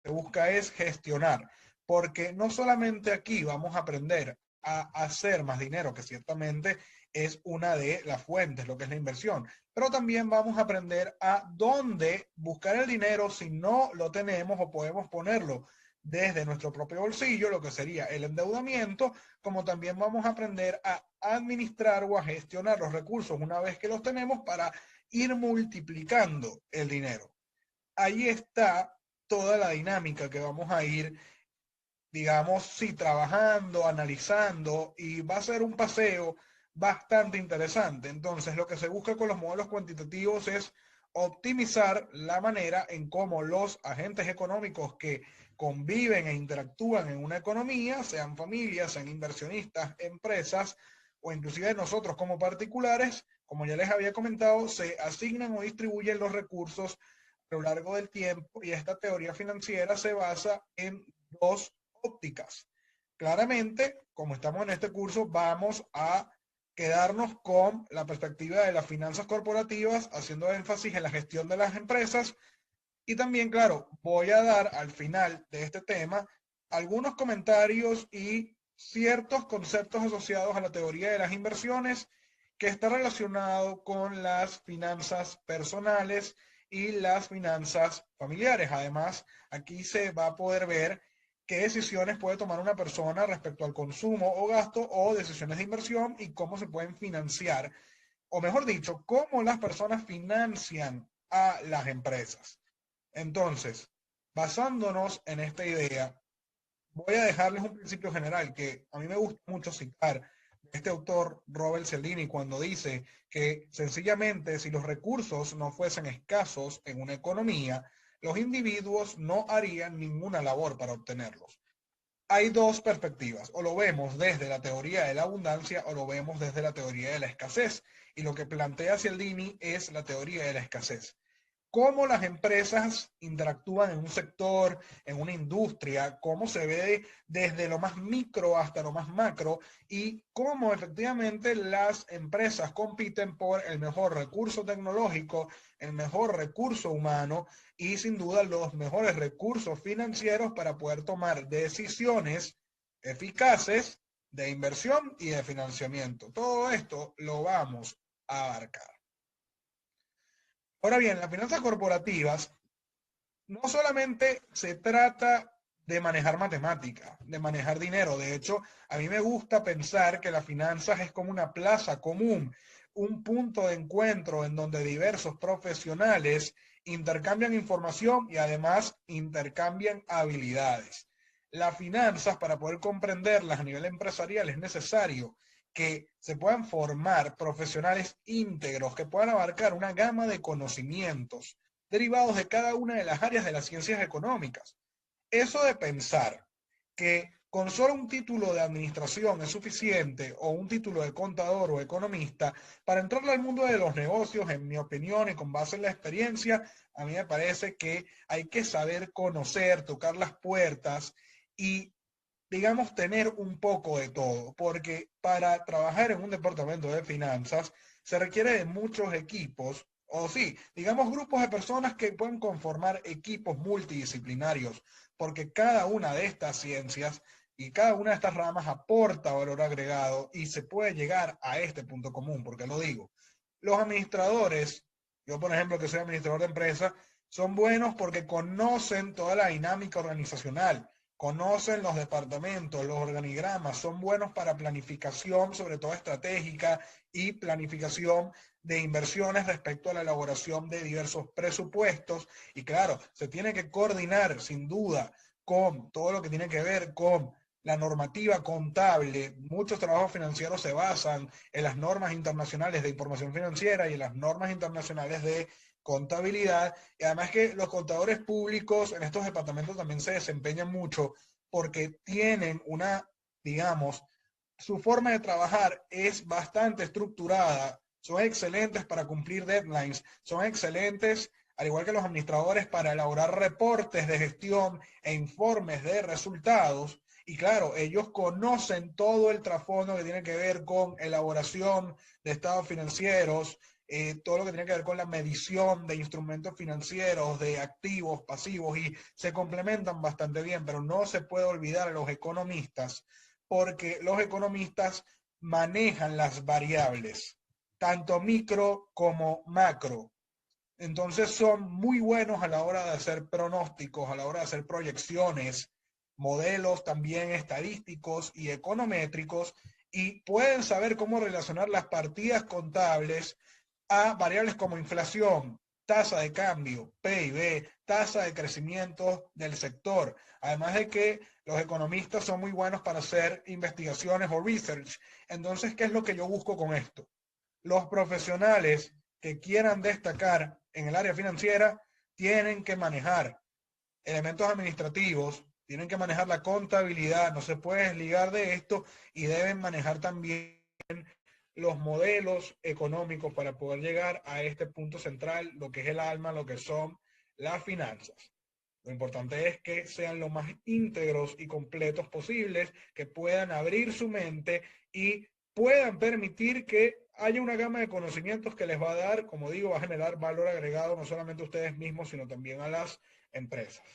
Lo que busca es gestionar, porque no solamente aquí vamos a aprender a hacer más dinero, que ciertamente es una de las fuentes, lo que es la inversión, pero también vamos a aprender a dónde buscar el dinero si no lo tenemos o podemos ponerlo desde nuestro propio bolsillo, lo que sería el endeudamiento, como también vamos a aprender a administrar o a gestionar los recursos una vez que los tenemos para ir multiplicando el dinero. Ahí está toda la dinámica que vamos a ir, digamos, sí, trabajando, analizando, y va a ser un paseo bastante interesante. Entonces, lo que se busca con los modelos cuantitativos es optimizar la manera en cómo los agentes económicos que conviven e interactúan en una economía, sean familias, sean inversionistas, empresas, o inclusive nosotros como particulares, como ya les había comentado, se asignan o distribuyen los recursos a lo largo del tiempo, y esta teoría financiera se basa en dos ópticas. Claramente, como estamos en este curso, vamos a quedarnos con la perspectiva de las finanzas corporativas, haciendo énfasis en la gestión de las empresas. Y también, claro, voy a dar al final de este tema algunos comentarios y ciertos conceptos asociados a la teoría de las inversiones, que está relacionado con las finanzas personales y las finanzas familiares. Además, aquí se va a poder ver qué decisiones puede tomar una persona respecto al consumo o gasto, o decisiones de inversión, y cómo se pueden financiar, o mejor dicho, cómo las personas financian a las empresas. Entonces, basándonos en esta idea, voy a dejarles un principio general que a mí me gusta mucho citar de este autor Robert Cialdini, cuando dice que sencillamente, si los recursos no fuesen escasos en una economía, los individuos no harían ninguna labor para obtenerlos. Hay dos perspectivas: o lo vemos desde la teoría de la abundancia o lo vemos desde la teoría de la escasez. Y lo que plantea Cialdini es la teoría de la escasez. cómo las empresas interactúan en un sector, en una industria, cómo se ve desde lo más micro hasta lo más macro y cómo efectivamente las empresas compiten por el mejor recurso tecnológico, el mejor recurso humano y sin duda los mejores recursos financieros para poder tomar decisiones eficaces de inversión y de financiamiento. Todo esto lo vamos a abarcar. Ahora bien, las finanzas corporativas no solamente se trata de manejar matemática, de manejar dinero. De hecho, a mí me gusta pensar que las finanzas es como una plaza común, un punto de encuentro en donde diversos profesionales intercambian información y además intercambian habilidades. Las finanzas, para poder comprenderlas a nivel empresarial, es necesario que se puedan formar profesionales íntegros que puedan abarcar una gama de conocimientos derivados de cada una de las áreas de las ciencias económicas. Eso de pensar que con solo un título de administración es suficiente o un título de contador o economista para entrarle al mundo de los negocios, en mi opinión y con base en la experiencia, a mí me parece que hay que saber conocer, tocar las puertas y digamos, tener un poco de todo, porque para trabajar en un departamento de finanzas se requiere de muchos equipos, o sí, digamos grupos de personas que pueden conformar equipos multidisciplinarios, porque cada una de estas ciencias y cada una de estas ramas aporta valor agregado y se puede llegar a este punto común, porque lo digo, los administradores, yo por ejemplo que soy administrador de empresa, son buenos porque conocen toda la dinámica organizacional, conocen los departamentos, los organigramas, son buenos para planificación, sobre todo estratégica, y planificación de inversiones respecto a la elaboración de diversos presupuestos. Y claro, se tiene que coordinar sin duda con todo lo que tiene que ver con la normativa contable. Muchos trabajos financieros se basan en las normas internacionales de información financiera y en las normas internacionales de contabilidad, y además que los contadores públicos en estos departamentos también se desempeñan mucho porque tienen una, digamos, su forma de trabajar es bastante estructurada, son excelentes para cumplir deadlines, son excelentes, al igual que los administradores, para elaborar reportes de gestión e informes de resultados. Y claro, ellos conocen todo el trasfondo que tiene que ver con elaboración de estados financieros, todo lo que tiene que ver con la medición de instrumentos financieros, de activos, pasivos, y se complementan bastante bien, pero no se puede olvidar a los economistas, porque los economistas manejan las variables, tanto micro como macro. Entonces son muy buenos a la hora de hacer pronósticos, a la hora de hacer proyecciones, modelos también estadísticos y econométricos, y pueden saber cómo relacionar las partidas contables a variables como inflación, tasa de cambio, PIB, tasa de crecimiento del sector. Además de que los economistas son muy buenos para hacer investigaciones o research. Entonces, ¿qué es lo que yo busco con esto? Los profesionales que quieran destacar en el área financiera tienen que manejar elementos administrativos, tienen que manejar la contabilidad, no se puede desligar de esto, y deben manejar también los modelos económicos para poder llegar a este punto central, lo que es el alma, lo que son las finanzas. Lo importante es que sean lo más íntegros y completos posibles, que puedan abrir su mente y puedan permitir que haya una gama de conocimientos que les va a dar, como digo, va a generar valor agregado no solamente a ustedes mismos, sino también a las empresas.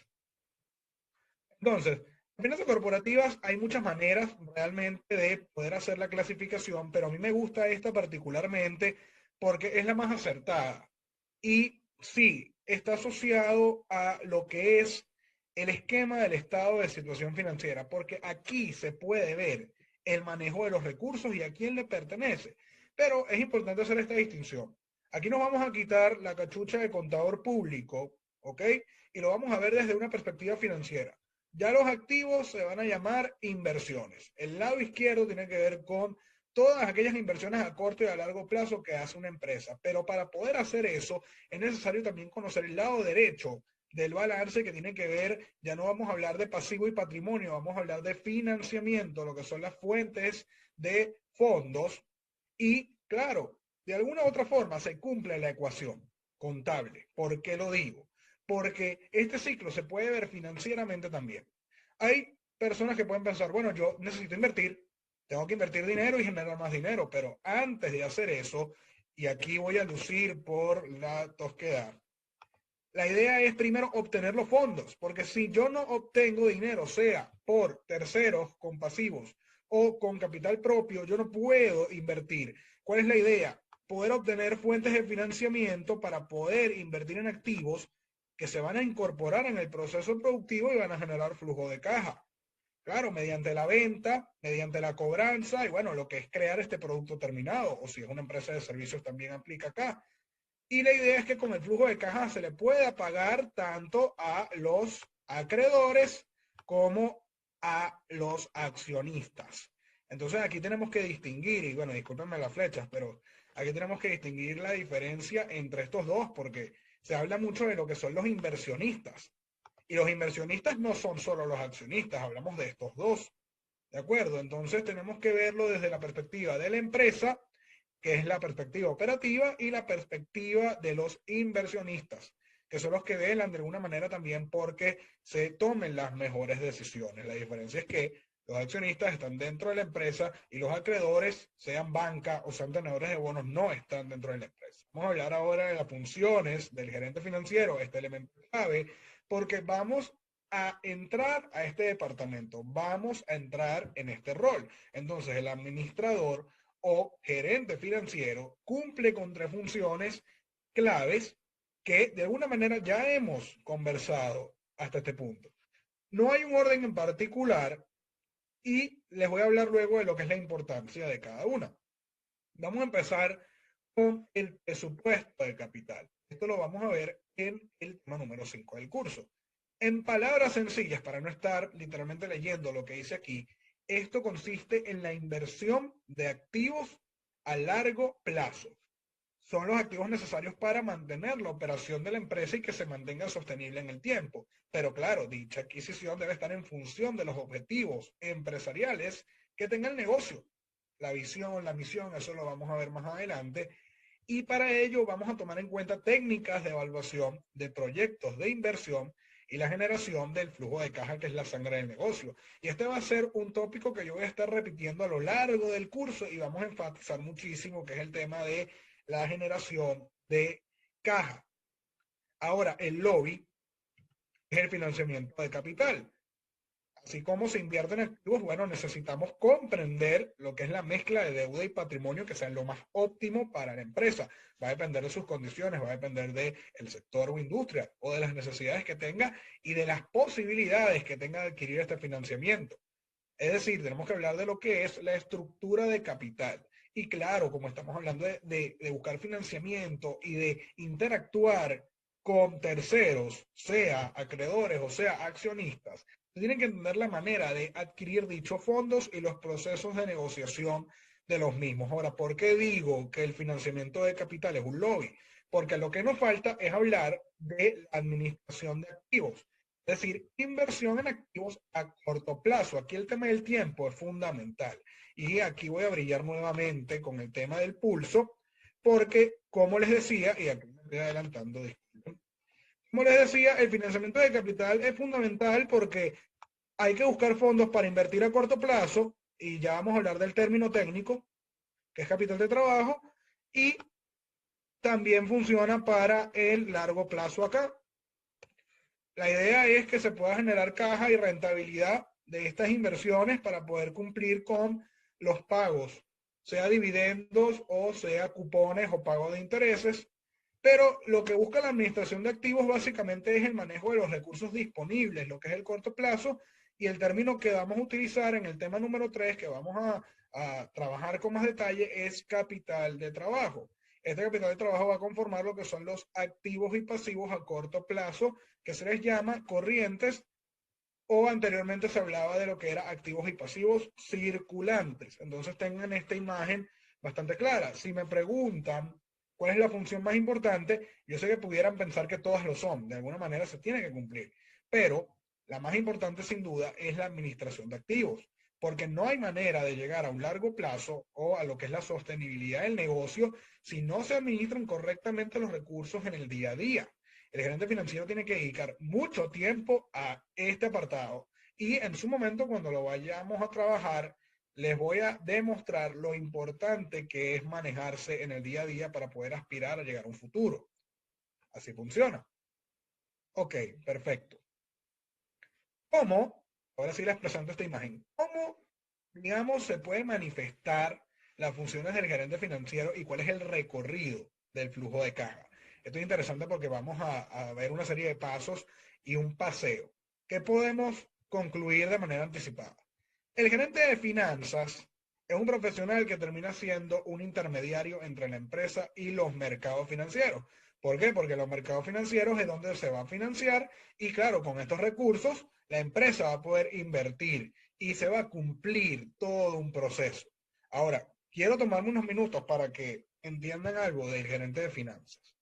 Entonces, en finanzas corporativas hay muchas maneras realmente de poder hacer la clasificación, pero a mí me gusta esta particularmente porque es la más acertada. Y sí, está asociado a lo que es el esquema del estado de situación financiera, porque aquí se puede ver el manejo de los recursos y a quién le pertenece. Pero es importante hacer esta distinción. Aquí nos vamos a quitar la cachucha de contador público, ¿ok? Y lo vamos a ver desde una perspectiva financiera. Ya los activos se van a llamar inversiones. El lado izquierdo tiene que ver con todas aquellas inversiones a corto y a largo plazo que hace una empresa. Pero para poder hacer eso es necesario también conocer el lado derecho del balance, que tiene que ver, ya no vamos a hablar de pasivo y patrimonio, vamos a hablar de financiamiento, lo que son las fuentes de fondos. Y claro, de alguna u otra forma se cumple la ecuación. contable. ¿Por qué lo digo? Porque este ciclo se puede ver financieramente también. Hay personas que pueden pensar, bueno, yo necesito invertir, tengo que invertir dinero y generar más dinero, pero antes de hacer eso, y aquí voy a lucir por la tosquedad, la idea es primero obtener los fondos, porque si yo no obtengo dinero, sea por terceros, con pasivos o con capital propio, yo no puedo invertir. ¿Cuál es la idea? Poder obtener fuentes de financiamiento para poder invertir en activos que se van a incorporar en el proceso productivo y van a generar flujo de caja. Claro, mediante la venta, mediante la cobranza y bueno, lo que es crear este producto terminado, o si es una empresa de servicios también aplica acá. Y la idea es que con el flujo de caja se le pueda pagar tanto a los acreedores como a los accionistas. Entonces aquí tenemos que distinguir, y bueno, discúlpenme las flechas, pero aquí tenemos que distinguir la diferencia entre estos dos, porque se habla mucho de lo que son los inversionistas. Y los inversionistas no son solo los accionistas, hablamos de estos dos. ¿De acuerdo? Entonces tenemos que verlo desde la perspectiva de la empresa, que es la perspectiva operativa, y la perspectiva de los inversionistas, que son los que velan de alguna manera también porque se tomen las mejores decisiones. La diferencia es que los accionistas están dentro de la empresa y los acreedores, sean banca o sean tenedores de bonos, no están dentro de la empresa. Vamos a hablar ahora de las funciones del gerente financiero, este elemento clave, porque vamos a entrar a este departamento, vamos a entrar en este rol. Entonces, el administrador o gerente financiero cumple con 3 funciones claves que de alguna manera ya hemos conversado hasta este punto. No hay un orden en particular y les voy a hablar luego de lo que es la importancia de cada una. Vamos a empezar con el presupuesto de capital. Esto lo vamos a ver en el tema número 5 del curso. En palabras sencillas, para no estar literalmente leyendo lo que dice aquí, esto consiste en la inversión de activos a largo plazo. Son los activos necesarios para mantener la operación de la empresa y que se mantenga sostenible en el tiempo. Pero claro, dicha adquisición debe estar en función de los objetivos empresariales que tenga el negocio. La visión, la misión, eso lo vamos a ver más adelante. Y para ello vamos a tomar en cuenta técnicas de evaluación de proyectos de inversión y la generación del flujo de caja, que es la sangre del negocio. Y este va a ser un tópico que yo voy a estar repitiendo a lo largo del curso y vamos a enfatizar muchísimo, que es el tema de la generación de caja. Ahora, el lobby es el financiamiento de capital. Así como se invierte en activos, bueno, necesitamos comprender lo que es la mezcla de deuda y patrimonio que sea lo más óptimo para la empresa. Va a depender de sus condiciones, va a depender del sector o industria o de las necesidades que tenga y de las posibilidades que tenga de adquirir este financiamiento. Es decir, tenemos que hablar de lo que es la estructura de capital. Y claro, como estamos hablando de buscar financiamiento y de interactuar con terceros, sea acreedores o sea accionistas, tienen que entender la manera de adquirir dichos fondos y los procesos de negociación de los mismos. Ahora, ¿por qué digo que el financiamiento de capital es un lobby? Porque lo que nos falta es hablar de la administración de activos. Es decir, inversión en activos a corto plazo. Aquí el tema del tiempo es fundamental. Y aquí voy a brillar nuevamente con el tema del pulso, porque, como les decía, y aquí me estoy adelantando, disculpen, como les decía, el financiamiento de capital es fundamental porque hay que buscar fondos para invertir a corto plazo, y ya vamos a hablar del término técnico, que es capital de trabajo, y también funciona para el largo plazo acá. La idea es que se pueda generar caja y rentabilidad de estas inversiones para poder cumplir con los pagos, sea dividendos o sea cupones o pago de intereses. Pero lo que busca la administración de activos básicamente es el manejo de los recursos disponibles, lo que es el corto plazo, y el término que vamos a utilizar en el tema número 3, que vamos a trabajar con más detalle, es capital de trabajo. Este capital de trabajo va a conformar lo que son los activos y pasivos a corto plazo, que se les llama corrientes, o anteriormente se hablaba de lo que era activos y pasivos circulantes. Entonces tengan esta imagen bastante clara. Si me preguntan cuál es la función más importante, yo sé que pudieran pensar que todas lo son, de alguna manera se tiene que cumplir, pero la más importante sin duda es la administración de activos. porque no hay manera de llegar a un largo plazo o a lo que es la sostenibilidad del negocio si no se administran correctamente los recursos en el día a día. El gerente financiero tiene que dedicar mucho tiempo a este apartado y en su momento, cuando lo vayamos a trabajar, les voy a demostrar lo importante que es manejarse en el día a día para poder aspirar a llegar a un futuro. Así funciona. Ok, perfecto. ¿Cómo? Ahora sí les presento esta imagen. ¿Cómo, digamos, se puede manifestar las funciones del gerente financiero y cuál es el recorrido del flujo de caja? Esto es interesante porque vamos a ver una serie de pasos y un paseo. ¿Qué podemos concluir de manera anticipada? El gerente de finanzas es un profesional que termina siendo un intermediario entre la empresa y los mercados financieros. ¿Por qué? Porque los mercados financieros es donde se va a financiar y claro, con estos recursos la empresa va a poder invertir y se va a cumplir todo un proceso. Ahora, quiero tomarme unos minutos para que entiendan algo del gerente de finanzas.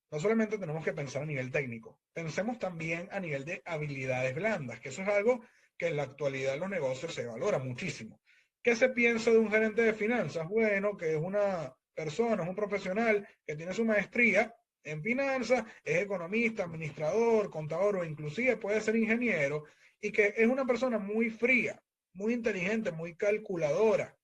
No solamente tenemos que pensar a nivel técnico, pensemos también a nivel de habilidades blandas, que eso es algo que en la actualidad en los negocios se valora muchísimo. ¿Qué se piensa de un gerente de finanzas? Bueno, que es una persona, es un profesional que tiene su maestría en finanzas, es economista, administrador, contador o inclusive puede ser ingeniero y que es una persona muy fría, muy inteligente, muy calculadora,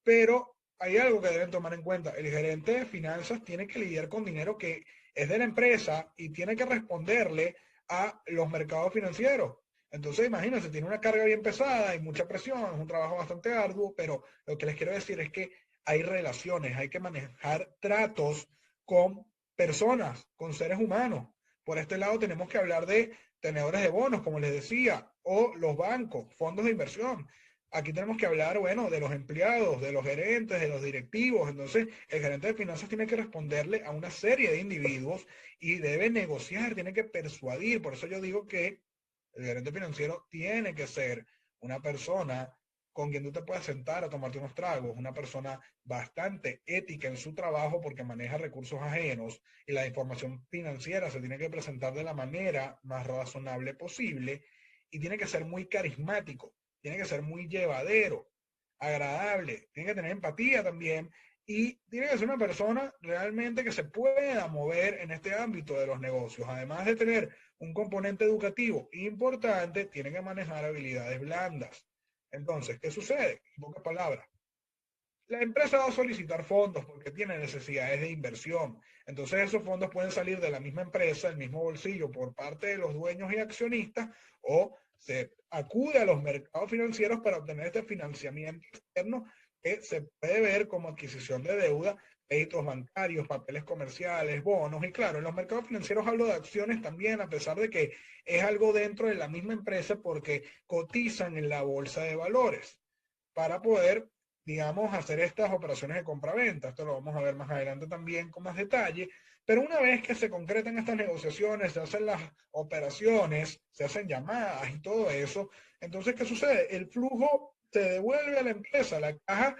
pero hay algo que deben tomar en cuenta. El gerente de finanzas tiene que lidiar con dinero que es de la empresa y tiene que responderle a los mercados financieros. Entonces, imagínense, tiene una carga bien pesada y mucha presión, es un trabajo bastante arduo, pero lo que les quiero decir es que hay relaciones, hay que manejar tratos con personas, con seres humanos. Por este lado tenemos que hablar de tenedores de bonos, como les decía, o los bancos, fondos de inversión. Aquí tenemos que hablar, bueno, de los empleados, de los gerentes, de los directivos. Entonces, el gerente de finanzas tiene que responderle a una serie de individuos y debe negociar, tiene que persuadir. Por eso yo digo que el gerente financiero tiene que ser una persona con quien tú te puedas sentar a tomarte unos tragos, una persona bastante ética en su trabajo porque maneja recursos ajenos y la información financiera se tiene que presentar de la manera más razonable posible y tiene que ser muy carismático, tiene que ser muy llevadero, agradable, tiene que tener empatía también y tiene que ser una persona realmente que se pueda mover en este ámbito de los negocios. Además de tener un componente educativo importante, tiene que manejar habilidades blandas. Entonces, ¿qué sucede? En pocas palabras, la empresa va a solicitar fondos porque tiene necesidades de inversión. Entonces, esos fondos pueden salir de la misma empresa, el mismo bolsillo, por parte de los dueños y accionistas, o se acude a los mercados financieros para obtener este financiamiento externo que se puede ver como adquisición de deuda, créditos bancarios, papeles comerciales, bonos. Y claro, en los mercados financieros hablo de acciones también, a pesar de que es algo dentro de la misma empresa porque cotizan en la bolsa de valores para poder, digamos, hacer estas operaciones de compra-venta. Esto lo vamos a ver más adelante también con más detalle. Pero una vez que se concretan estas negociaciones, se hacen las operaciones, se hacen llamadas y todo eso, entonces, ¿qué sucede? El flujo se devuelve a la empresa, la caja,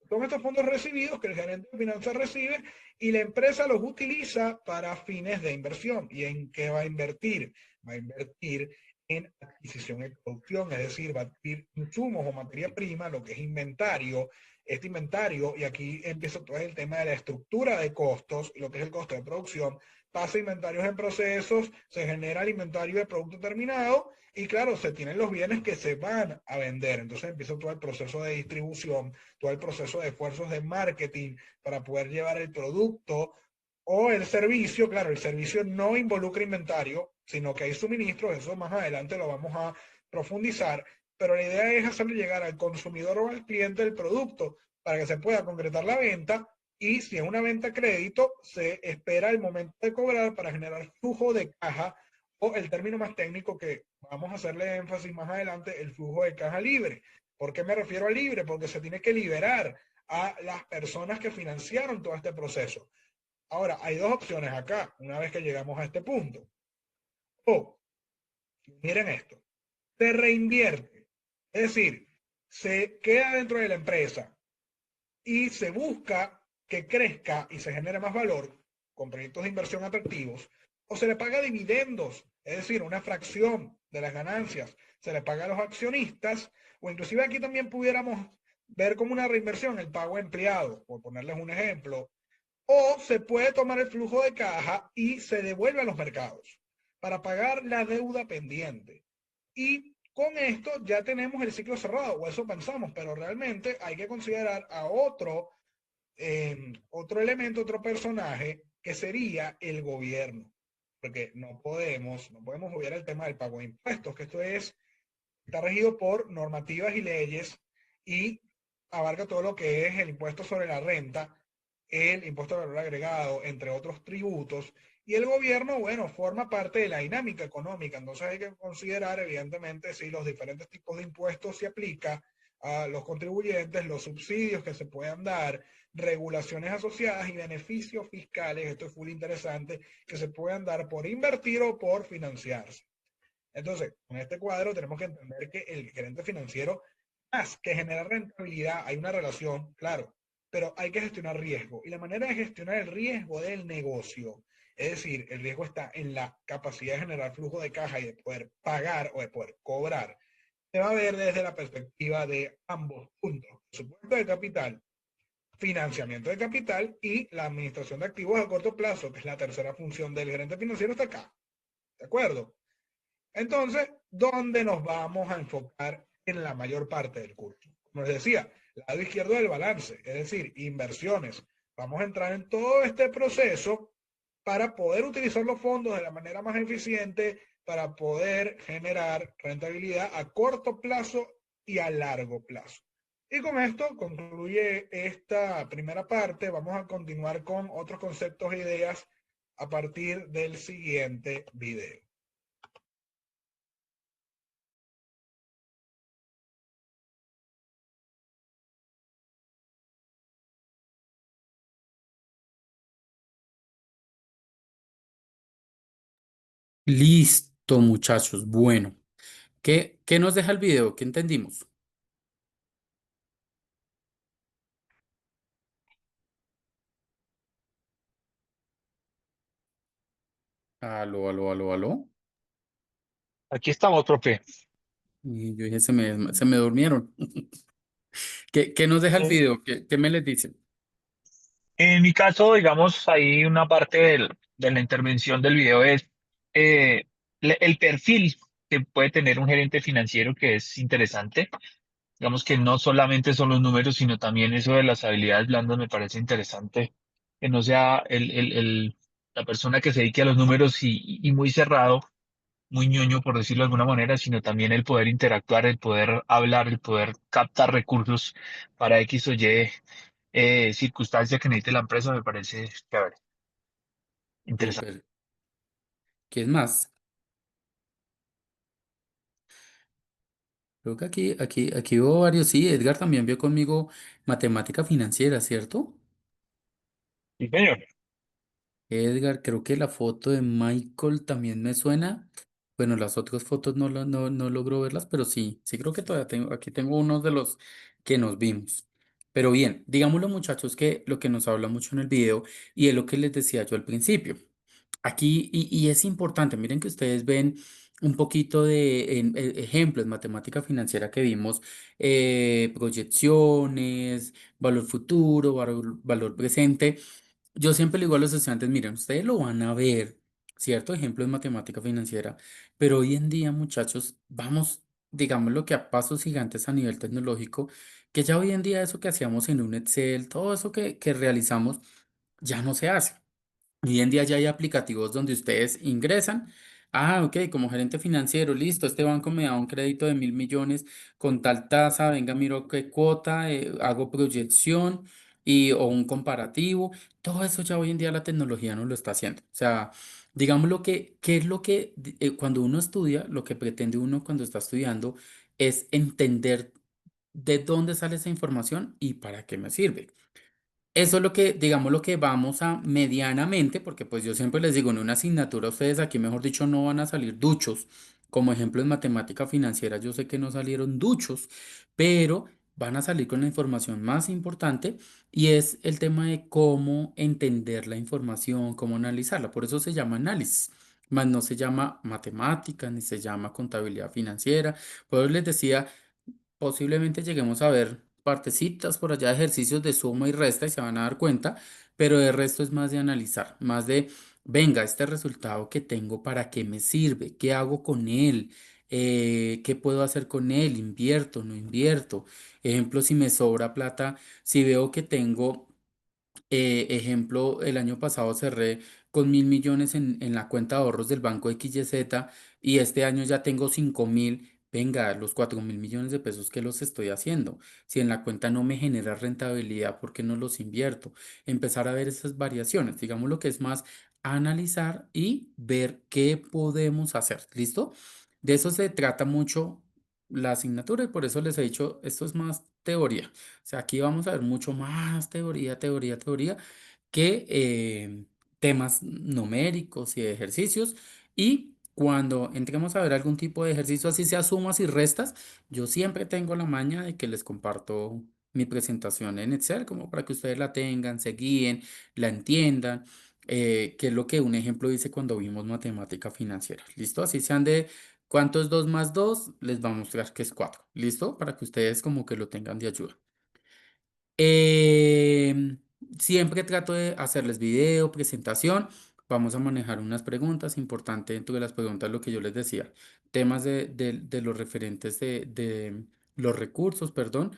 son estos fondos recibidos que el gerente de finanzas recibe y la empresa los utiliza para fines de inversión. ¿Y en qué va a invertir? Va a invertir en adquisición y producción, es decir, va a adquirir insumos o materia prima, lo que es inventario. Este inventario, y aquí empieza todo el tema de la estructura de costos, lo que es el costo de producción, pasa inventarios en procesos, se genera el inventario de producto terminado y claro, se tienen los bienes que se van a vender. Entonces empieza todo el proceso de distribución, todo el proceso de esfuerzos de marketing para poder llevar el producto o el servicio. Claro, el servicio no involucra inventario, sino que hay suministros, eso más adelante lo vamos a profundizar, pero la idea es hacerle llegar al consumidor o al cliente el producto para que se pueda concretar la venta y si es una venta a crédito, se espera el momento de cobrar para generar flujo de caja o el término más técnico que vamos a hacerle énfasis más adelante, el flujo de caja libre. ¿Por qué me refiero a libre? Porque se tiene que liberar a las personas que financiaron todo este proceso. Ahora, hay dos opciones acá, una vez que llegamos a este punto. O, miren esto, se reinvierte, es decir, se queda dentro de la empresa y se busca que crezca y se genere más valor con proyectos de inversión atractivos, o se le paga dividendos, es decir, una fracción de las ganancias se le paga a los accionistas, o inclusive aquí también pudiéramos ver como una reinversión el pago a empleados, por ponerles un ejemplo, o se puede tomar el flujo de caja y se devuelve a los mercados para pagar la deuda pendiente. Y con esto ya tenemos el ciclo cerrado, o eso pensamos, pero realmente hay que considerar a otro elemento, otro personaje, que sería el gobierno. Porque no podemos obviar el tema del pago de impuestos, que está regido por normativas y leyes y abarca todo lo que es el impuesto sobre la renta, el impuesto de valor agregado, entre otros tributos. Y el gobierno, bueno, forma parte de la dinámica económica. Entonces hay que considerar, evidentemente, si los diferentes tipos de impuestos se aplican a los contribuyentes, los subsidios que se puedan dar, regulaciones asociadas y beneficios fiscales, esto es full interesante, que se puedan dar por invertir o por financiarse. Entonces, con este cuadro tenemos que entender que el gerente financiero, más que generar rentabilidad, hay una relación, claro, pero hay que gestionar riesgo. Y la manera de gestionar el riesgo del negocio, es decir, el riesgo está en la capacidad de generar flujo de caja y de poder pagar o de poder cobrar, se va a ver desde la perspectiva de ambos puntos: presupuesto de capital, financiamiento de capital y la administración de activos a corto plazo, que es la tercera función del gerente financiero, está acá. ¿De acuerdo? Entonces, ¿dónde nos vamos a enfocar en la mayor parte del curso? Como les decía, lado izquierdo del balance, es decir, inversiones. Vamos a entrar en todo este proceso para poder utilizar los fondos de la manera más eficiente, para poder generar rentabilidad a corto plazo y a largo plazo. Y con esto concluye esta primera parte. Vamos a continuar con otros conceptos e ideas a partir del siguiente video. Listo, muchachos. Bueno, ¿qué nos deja el video? ¿Qué entendimos? Aló, aló, aló, aló. Aquí estamos, profe. Y yo dije, se me durmieron. ¿Qué nos deja el Eh, video? ¿Qué me les dicen? En mi caso, digamos, ahí una parte de la intervención del video es eh, el perfil que puede tener un gerente financiero, que es interesante. Digamos que no solamente son los números, sino también eso de las habilidades blandas me parece interesante. Que no sea la persona que se dedique a los números y muy cerrado, muy ñoño, por decirlo de alguna manera, sino también el poder interactuar, el poder hablar, el poder captar recursos para X o Y circunstancia que necesite la empresa, me parece chévere, interesante. Súper. ¿Quién más? Creo que aquí veo varios. Sí, Edgar también vio conmigo matemática financiera, ¿cierto? Sí, señor. Edgar, creo que la foto de Michael también me suena. Bueno, las otras fotos no logro verlas, pero sí creo que todavía tengo, aquí tengo unos de los que nos vimos. Pero bien, digámoslo muchachos que lo que nos habla mucho en el video y es lo que les decía yo al principio. Aquí, y es importante, miren que ustedes ven un poquito de ejemplos, matemática financiera que vimos, proyecciones, valor futuro, valor presente. Yo siempre le digo a los estudiantes, miren, ustedes lo van a ver, ¿cierto? Ejemplo de matemática financiera, pero hoy en día, muchachos, vamos, digámoslo que a pasos gigantes a nivel tecnológico, que ya hoy en día eso que hacíamos en un Excel, todo eso que realizamos, ya no se hace. Hoy en día ya hay aplicativos donde ustedes ingresan. Ah, ok, como gerente financiero, listo, este banco me da un crédito de 1.000 millones con tal tasa, venga, miro qué cuota, hago proyección o un comparativo. Todo eso ya hoy en día la tecnología no lo está haciendo. O sea, digamos lo que, ¿qué es lo que cuando uno estudia, lo que pretende uno cuando está estudiando es entender de dónde sale esa información y para qué me sirve? Eso es lo que, digamos, lo que vamos a medianamente, porque pues yo siempre les digo, en una asignatura ustedes aquí, mejor dicho, no van a salir duchos. Como ejemplo en matemática financiera, yo sé que no salieron duchos, pero van a salir con la información más importante y es el tema de cómo entender la información, cómo analizarla. Por eso se llama análisis. más no se llama matemática ni se llama contabilidad financiera. Por eso les decía, posiblemente lleguemos a ver partecitas por allá, ejercicios de suma y resta y se van a dar cuenta, pero el resto es más de analizar, más de, venga, este resultado que tengo, ¿para qué me sirve? ¿Qué hago con él? ¿Qué puedo hacer con él? ¿Invierto? ¿No invierto? Ejemplo, si me sobra plata, si veo que tengo ejemplo, el año pasado cerré con 1.000 millones en la cuenta de ahorros del banco XYZ y este año ya tengo 5.000. Venga, los 4.000 millones de pesos que los estoy haciendo. Si en la cuenta no me genera rentabilidad, ¿por qué no los invierto? Empezar a ver esas variaciones. Digamos lo que es más analizar y ver qué podemos hacer. ¿Listo? De eso se trata mucho la asignatura y por eso les he dicho, esto es más teoría. O sea, aquí vamos a ver mucho más teoría, teoría, teoría que temas numéricos y de ejercicios. Y cuando entremos a ver algún tipo de ejercicio, así sea sumas y restas, yo siempre tengo la maña de que les comparto mi presentación en Excel, como para que ustedes la tengan, se guíen, la entiendan, que es lo que un ejemplo dice cuando vimos matemática financiera. ¿Listo? Así sean de cuánto es 2 más 2 les va a mostrar que es 4. ¿Listo? Para que ustedes como que lo tengan de ayuda. Siempre trato de hacerles video, presentación. Vamos a manejar unas preguntas. Importante dentro de las preguntas lo que yo les decía. Temas de los referentes de los recursos, perdón,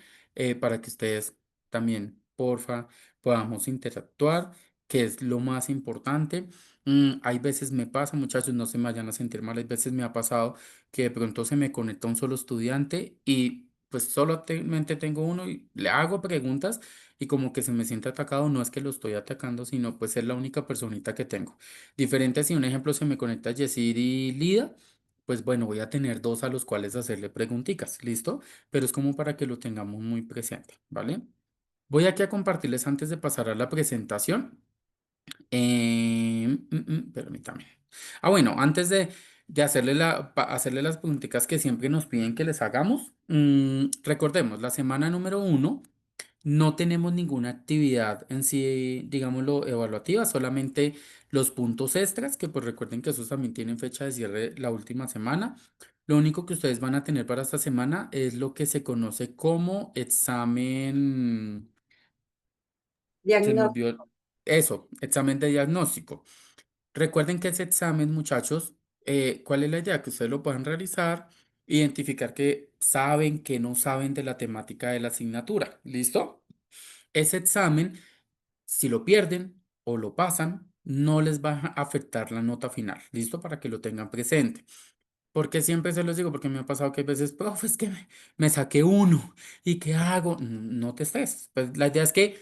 para que ustedes también, porfa, podamos interactuar, que es lo más importante. Hay veces me pasa, muchachos, no se me vayan a sentir mal, hay veces me ha pasado que de pronto se me conecta un solo estudiante y pues solamente tengo uno y le hago preguntas y como que se me siente atacado, no es que lo estoy atacando, sino pues es la única personita que tengo. Diferente si un ejemplo se me conecta Yesir y Lida, pues bueno, voy a tener dos a los cuales hacerle preguntitas, ¿listo? Pero es como para que lo tengamos muy presente, ¿vale? Voy aquí a compartirles antes de pasar a la presentación. Permítame. Ah, bueno, antes de hacerle hacerle las preguntitas que siempre nos piden que les hagamos, recordemos, la semana número 1 no tenemos ninguna actividad en sí, digámoslo, evaluativa, solamente los puntos extras, que pues recuerden que esos también tienen fecha de cierre la última semana. Lo único que ustedes van a tener para esta semana es lo que se conoce como examen, se me Diagnóstico. olvidó, eso, examen de diagnóstico. Recuerden que ese examen, muchachos, ¿cuál es la idea? Que ustedes lo puedan realizar, identificar que saben, que no saben de la temática de la asignatura. ¿Listo? Ese examen, si lo pierden o lo pasan, no les va a afectar la nota final. ¿Listo? Para que lo tengan presente. Porque siempre se los digo, porque me ha pasado que a veces, profe, es que me saqué uno. ¿Y qué hago? No te estés. Pues la idea es que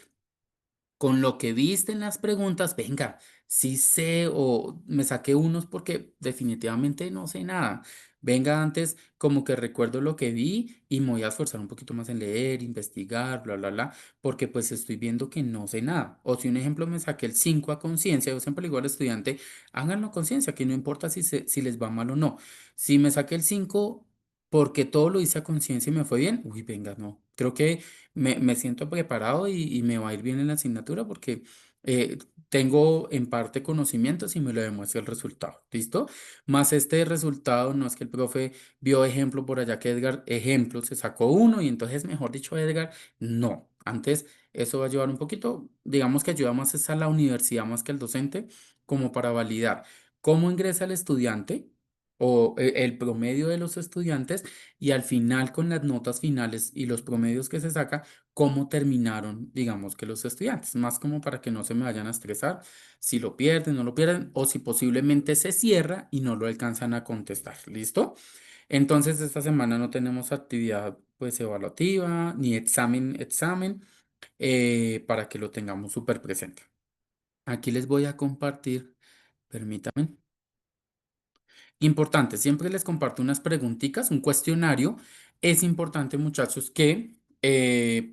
con lo que viste en las preguntas, venga, sí sé o me saqué unos porque definitivamente no sé nada. Venga, antes como que recuerdo lo que vi y me voy a esforzar un poquito más en leer, investigar, bla, bla, bla, porque pues estoy viendo que no sé nada. O si un ejemplo me saqué el 5 a conciencia, yo siempre le digo al estudiante, háganlo a conciencia, que no importa si les va mal o no. Si me saqué el 5 porque todo lo hice a conciencia y me fue bien, uy, venga, no. Creo que me siento preparado y me va a ir bien en la asignatura porque eh, tengo en parte conocimientos y me lo demuestra el resultado. ¿Listo? Más este resultado, no es que el profe vio ejemplo por allá que Edgar, ejemplo, se sacó uno y entonces, mejor dicho, Edgar, no. Antes, eso va a llevar un poquito, digamos que ayuda más es a la universidad más que al docente, como para validar cómo ingresa el estudiante o el promedio de los estudiantes y al final con las notas finales y los promedios que se saca, cómo terminaron, digamos que los estudiantes, más como para que no se me vayan a estresar si lo pierden, no lo pierden o si posiblemente se cierra y no lo alcanzan a contestar. ¿Listo? Entonces esta semana no tenemos actividad pues evaluativa ni examen para que lo tengamos súper presente. Aquí les voy a compartir, permítanme. Importante, siempre les comparto unas preguntitas, un cuestionario. Es importante, muchachos, que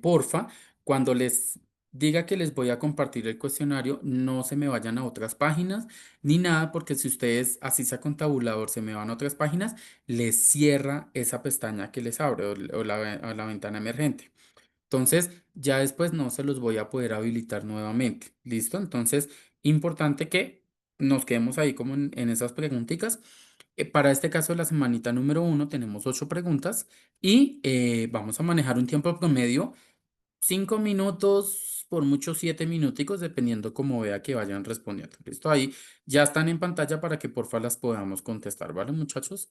porfa, cuando les diga que les voy a compartir el cuestionario, no se me vayan a otras páginas ni nada, porque si ustedes, así sea con tabulador, se me van a otras páginas, les cierra esa pestaña que les abre o la ventana emergente. Entonces, ya después no se los voy a poder habilitar nuevamente. ¿Listo? Entonces, importante que nos quedemos ahí como en esas preguntitas. Para este caso de la semanita número 1 tenemos 8 preguntas y vamos a manejar un tiempo promedio, 5 minutos, por mucho 7 minuticos, dependiendo cómo vea que vayan respondiendo. Listo, ahí ya están en pantalla para que porfa las podamos contestar, ¿vale, muchachos?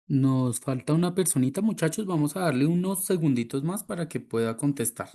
Nos falta una personita, muchachos. Vamos a darle unos segunditos más para que pueda contestar.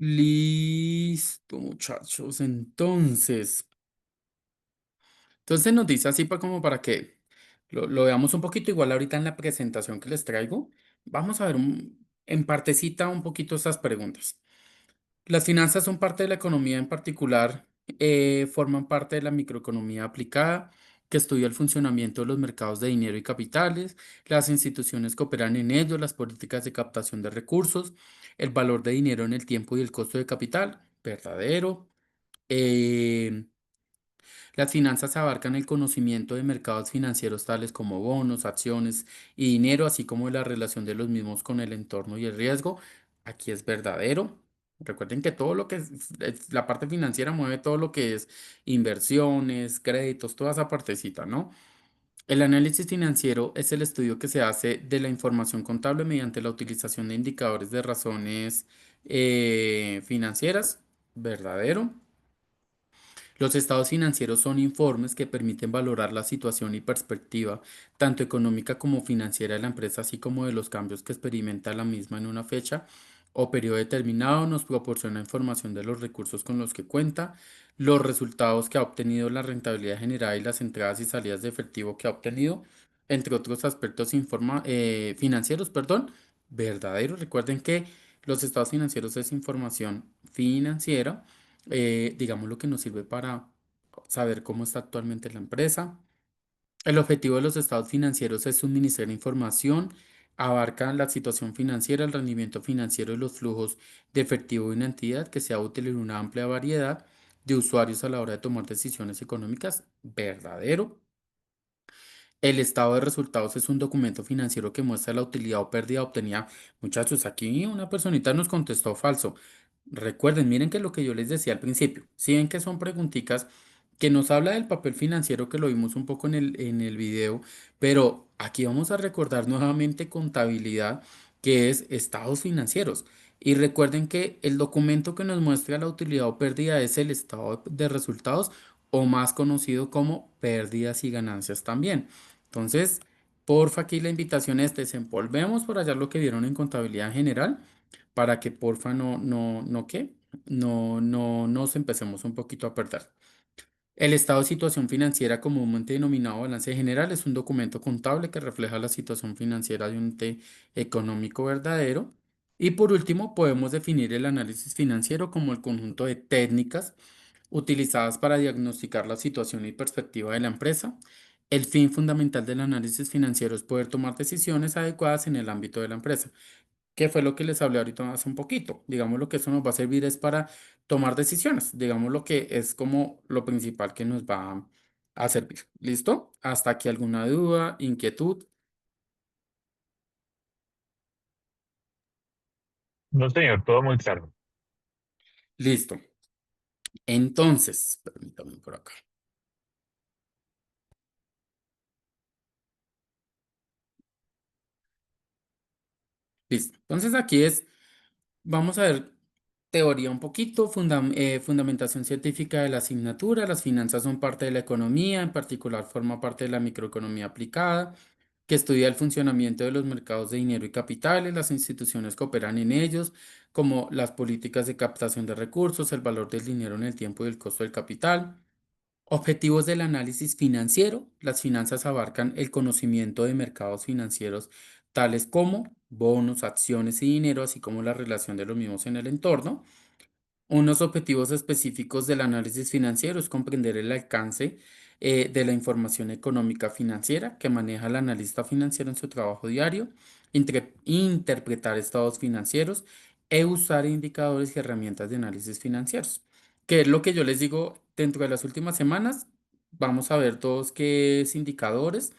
Listo, muchachos. Entonces nos dice así para como para que lo veamos un poquito igual ahorita en la presentación que les traigo. Vamos a ver en partecita un poquito estas preguntas. Las finanzas son parte de la economía en particular, forman parte de la microeconomía aplicada, que estudia el funcionamiento de los mercados de dinero y capitales, las instituciones que operan en ellos, las políticas de captación de recursos, el valor de dinero en el tiempo y el costo de capital, verdadero. Eh, las finanzas abarcan el conocimiento de mercados financieros tales como bonos, acciones y dinero, así como la relación de los mismos con el entorno y el riesgo. Aquí es verdadero. Recuerden que todo lo que la parte financiera mueve todo lo que es inversiones, créditos, toda esa partecita, ¿no? El análisis financiero es el estudio que se hace de la información contable mediante la utilización de indicadores de razones financieras. Verdadero. Los estados financieros son informes que permiten valorar la situación y perspectiva, tanto económica como financiera de la empresa, así como de los cambios que experimenta la misma en una fecha o periodo determinado. Nos proporciona información de los recursos con los que cuenta, los resultados que ha obtenido, la rentabilidad generada y las entradas y salidas de efectivo que ha obtenido, entre otros aspectos financieros, perdón, verdaderos. Recuerden que los estados financieros es información financiera, digamos lo que nos sirve para saber cómo está actualmente la empresa. El objetivo de los estados financieros es suministrar información, abarca la situación financiera, el rendimiento financiero y los flujos de efectivo de una entidad que sea útil en una amplia variedad de usuarios a la hora de tomar decisiones económicas. Verdadero. El estado de resultados es un documento financiero que muestra la utilidad o pérdida obtenida. Muchachos, aquí una personita nos contestó falso. Recuerden, miren que lo que yo les decía al principio, si ven que son preguntitas que nos habla del papel financiero que lo vimos un poco en el video, pero aquí vamos a recordar nuevamente contabilidad, que es estados financieros. Y recuerden que el documento que nos muestra la utilidad o pérdida es el estado de resultados o más conocido como pérdidas y ganancias también. Entonces, porfa, aquí la invitación es desempolvemos por allá lo que vieron en contabilidad general para que porfa no nos empecemos un poquito a perder. El estado de situación financiera, comúnmente denominado balance general, es un documento contable que refleja la situación financiera de un ente económico verdadero. Y por último, podemos definir el análisis financiero como el conjunto de técnicas utilizadas para diagnosticar la situación y perspectiva de la empresa. El fin fundamental del análisis financiero es poder tomar decisiones adecuadas en el ámbito de la empresa, que fue lo que les hablé ahorita hace un poquito. Digamos lo que eso nos va a servir es para tomar decisiones. Digamos lo que es como lo principal que nos va a servir. ¿Listo? ¿Hasta aquí alguna duda, inquietud? No, señor, todo muy claro. Listo. Entonces, permítame por acá. Listo. Entonces aquí vamos a ver teoría un poquito, fundamentación científica de la asignatura. Las finanzas son parte de la economía, en particular forma parte de la microeconomía aplicada, que estudia el funcionamiento de los mercados de dinero y capitales, las instituciones que operan en ellos, como las políticas de captación de recursos, el valor del dinero en el tiempo y el costo del capital. Objetivos del análisis financiero. Las finanzas abarcan el conocimiento de mercados financieros tales como bonos, acciones y dinero, así como la relación de los mismos en el entorno. Unos objetivos específicos del análisis financiero es comprender el alcance de la información económica financiera que maneja el analista financiero en su trabajo diario, interpretar estados financieros e usar indicadores y herramientas de análisis financieros, que es lo que yo les digo dentro de las últimas semanas. Vamos a ver todos qué es indicadores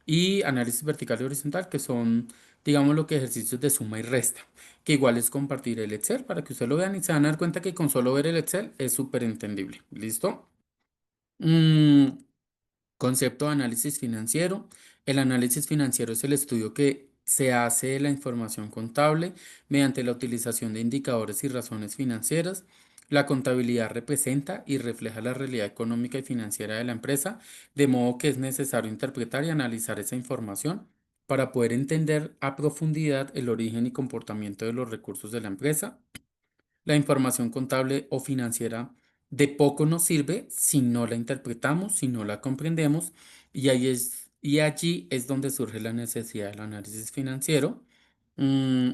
y análisis vertical y horizontal, que son, digamos, lo que ejercicios de suma y resta, que igual es compartir el Excel para que ustedes lo vean y se van a dar cuenta que con solo ver el Excel es súper entendible. ¿Listo? Mm, Concepto de análisis financiero. El análisis financiero es el estudio que se hace de la información contable mediante la utilización de indicadores y razones financieras. La contabilidad representa y refleja la realidad económica y financiera de la empresa, de modo que es necesario interpretar y analizar esa información para poder entender a profundidad el origen y comportamiento de los recursos de la empresa. La información contable o financiera de poco nos sirve si no la interpretamos, si no la comprendemos, y allí es donde surge la necesidad del análisis financiero. Mm,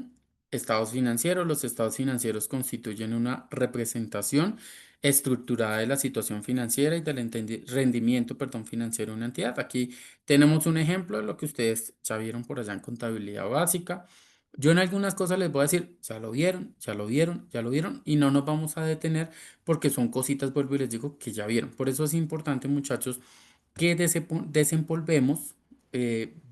Estados financieros. Los estados financieros constituyen una representación estructurada de la situación financiera y del rendimiento, perdón, financiero de una entidad. Aquí tenemos un ejemplo de lo que ustedes ya vieron por allá en contabilidad básica. Yo en algunas cosas les voy a decir, ya lo vieron, ya lo vieron, ya lo vieron, y no nos vamos a detener porque son cositas, vuelvo y les digo, que ya vieron. Por eso es importante, muchachos, que desempolvemos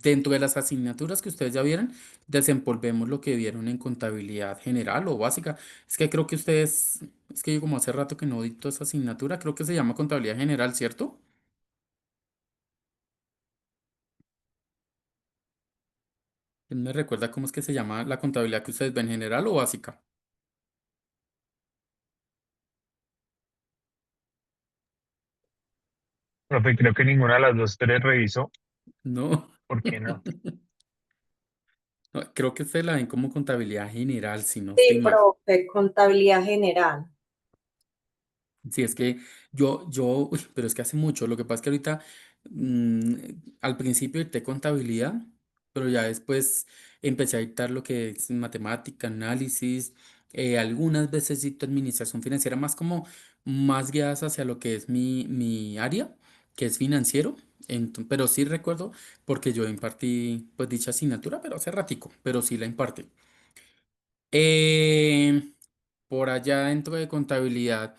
dentro de las asignaturas que ustedes ya vieron, desempolvemos lo que vieron en contabilidad general o básica. Es que creo que ustedes, es que yo como hace rato que no dicto esa asignatura, creo que se llama contabilidad general, ¿cierto? ¿Quién me recuerda cómo es que se llama la contabilidad que ustedes ven, general o básica? Profe, creo que ninguna de las dos tres revisó. No. ¿Por qué no? No, creo que ustedes la ven como contabilidad general, si no estoy Sí, mal. profe, contabilidad general. Sí, es que uy, pero es que hace mucho. Lo que pasa es que ahorita, mm, al principio dicté contabilidad, pero ya después empecé a dictar lo que es matemática, análisis, algunas veces dicto administración financiera, más como más guiadas hacia lo que es mi área, que es financiero. Pero sí recuerdo porque yo impartí pues dicha asignatura, pero hace ratico, pero sí la impartí. Eh, por allá dentro de contabilidad,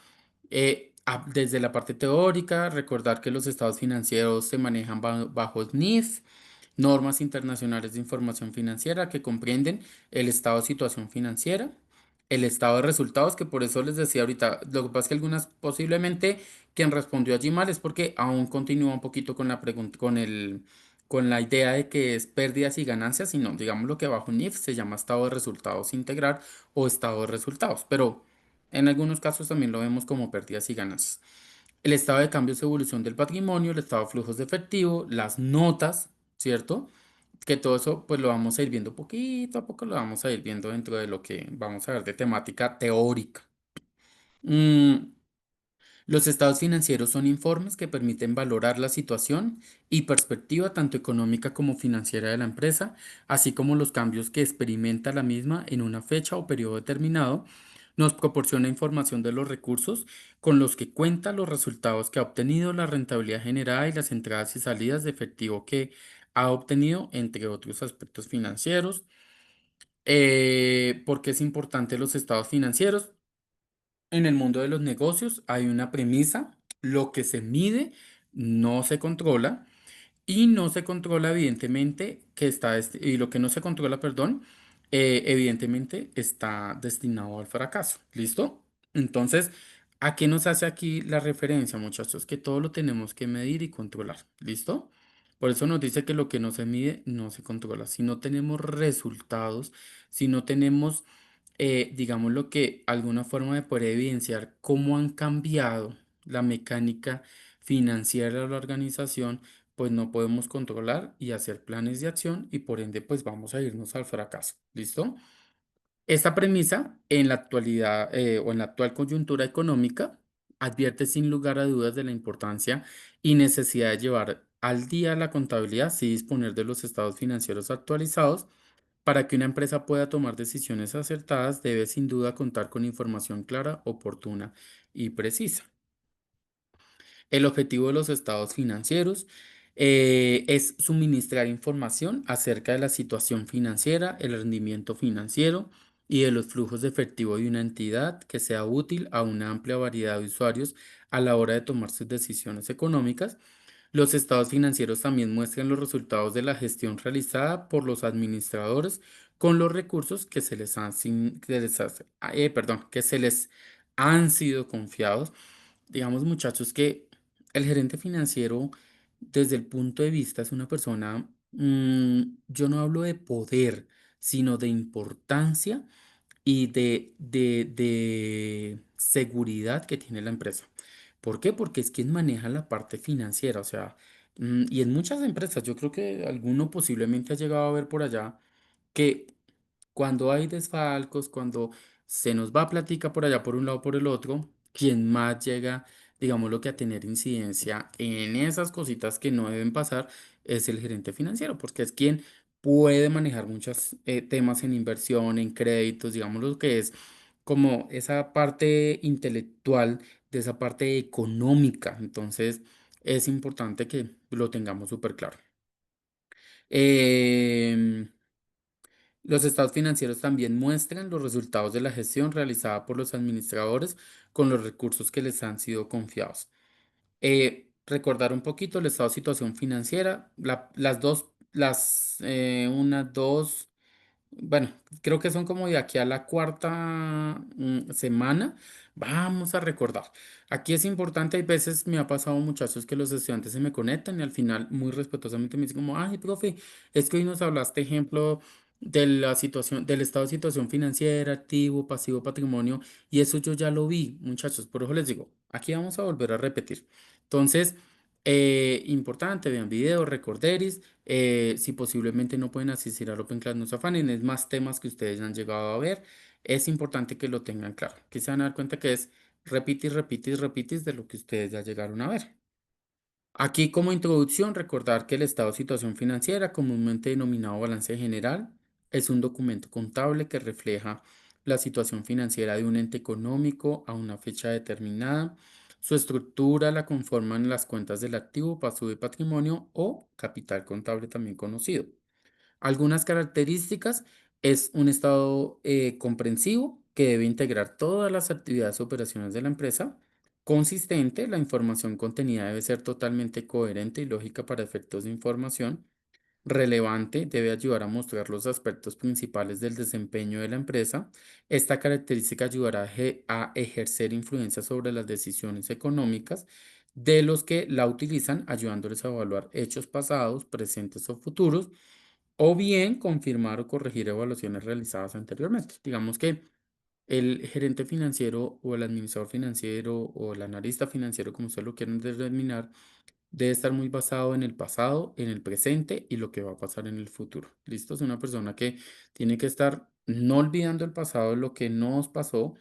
desde la parte teórica, recordar que los estados financieros se manejan bajo SNIF, normas internacionales de información financiera que comprenden el estado de situación financiera, el estado de resultados, que por eso les decía ahorita, lo que pasa es que algunas, posiblemente quien respondió allí mal es porque aún continúa un poquito con la pregunta, con la idea de que es pérdidas y ganancias, sino digamos lo que bajo NIF se llama estado de resultados integral o estado de resultados, pero en algunos casos también lo vemos como pérdidas y ganancias. El estado de cambios y evolución del patrimonio, el estado de flujos de efectivo, las notas, ¿cierto? Que todo eso pues lo vamos a ir viendo poquito a poco, lo vamos a ir viendo dentro de lo que vamos a ver de temática teórica. Mm, los estados financieros son informes que permiten valorar la situación y perspectiva tanto económica como financiera de la empresa, así como los cambios que experimenta la misma en una fecha o periodo determinado. Nos proporciona información de los recursos con los que cuenta, los resultados que ha obtenido, la rentabilidad generada y las entradas y salidas de efectivo que ha obtenido, entre otros aspectos financieros. ¿Por qué es importante los estados financieros? En el mundo de los negocios hay una premisa: lo que se mide no se controla, y no se controla evidentemente y lo que no se controla, perdón, evidentemente está destinado al fracaso. ¿Listo? Entonces, ¿a qué nos hace aquí la referencia, muchachos? Que todo lo tenemos que medir y controlar. ¿Listo? Por eso nos dice que lo que no se mide no se controla. Si no tenemos resultados, si no tenemos, digamos, lo que alguna forma de poder evidenciar cómo han cambiado la mecánica financiera de la organización, pues no podemos controlar y hacer planes de acción y por ende pues vamos a irnos al fracaso. ¿Listo? Esta premisa en la actualidad o en la actual coyuntura económica advierte sin lugar a dudas de la importancia y necesidad de llevar al día la contabilidad y disponer de los estados financieros actualizados Para que una empresa pueda tomar decisiones acertadas, debe sin duda contar con información clara, oportuna y precisa. El objetivo de los estados financieros es suministrar información acerca de la situación financiera, el rendimiento financiero y de los flujos de efectivo de una entidad que sea útil a una amplia variedad de usuarios a la hora de tomar sus decisiones económicas. Los estados financieros también muestran los resultados de la gestión realizada por los administradores con los recursos que se les han, que se les han sido confiados. Digamos, muchachos, que el gerente financiero, desde el punto de vista, es una persona, yo no hablo de poder, sino de importancia y de seguridad que tiene la empresa. ¿Por qué? Porque es quien maneja la parte financiera, o sea, y en muchas empresas, yo creo que alguno posiblemente ha llegado a ver por allá que cuando hay desfalcos, cuando se nos va plática por allá por un lado por el otro, quien más llega, digámoslo que a tener incidencia en esas cositas que no deben pasar es el gerente financiero, porque es quien puede manejar muchos temas en inversión, en créditos, digámoslo que es como esa parte intelectual de esa parte económica. Entonces, es importante que lo tengamos súper claro. Em, los estados financieros también muestran los resultados de la gestión realizada por los administradores con los recursos que les han sido confiados. Recordar un poquito el estado de situación financiera, las dos, una, dos, bueno, creo que son como de aquí a la cuarta semana. Vamos a recordar. Aquí es importante, hay veces me ha pasado, muchachos, que los estudiantes se me conectan y al final muy respetuosamente me dicen como, ay, profe, es que hoy nos hablaste, ejemplo, de la situación, del estado de situación financiera, activo, pasivo, patrimonio, y eso yo ya lo vi, muchachos, por eso les digo, aquí vamos a volver a repetir. Entonces, importante, vean videos, recorderis. Si posiblemente no pueden asistir al Open Class, no se afanen, es más temas que ustedes han llegado a ver. Es importante que lo tengan claro, que se van a dar cuenta que es repites, repites, repites de lo que ustedes ya llegaron a ver. Aquí como introducción, recordar que el estado de situación financiera, comúnmente denominado balance general, es un documento contable que refleja la situación financiera de un ente económico a una fecha determinada. Su estructura la conforman las cuentas del activo, pasivo y patrimonio o capital contable también conocido. Algunas características es un estado comprensivo que debe integrar todas las actividades y operaciones de la empresa. Consistente, la información contenida debe ser totalmente coherente y lógica para efectos de información. Relevante, debe ayudar a mostrar los aspectos principales del desempeño de la empresa. Esta característica ayudará a ejercer influencia sobre las decisiones económicas de los que la utilizan, ayudándoles a evaluar hechos pasados, presentes o futuros o bien confirmar o corregir evaluaciones realizadas anteriormente. Digamos que el gerente financiero o el administrador financiero o el analista financiero, como ustedes lo quieran determinar, debe estar muy basado en el pasado, en el presente y lo que va a pasar en el futuro. ¿Listo? Es una persona que tiene que estar no olvidando el pasado, lo que nos pasó,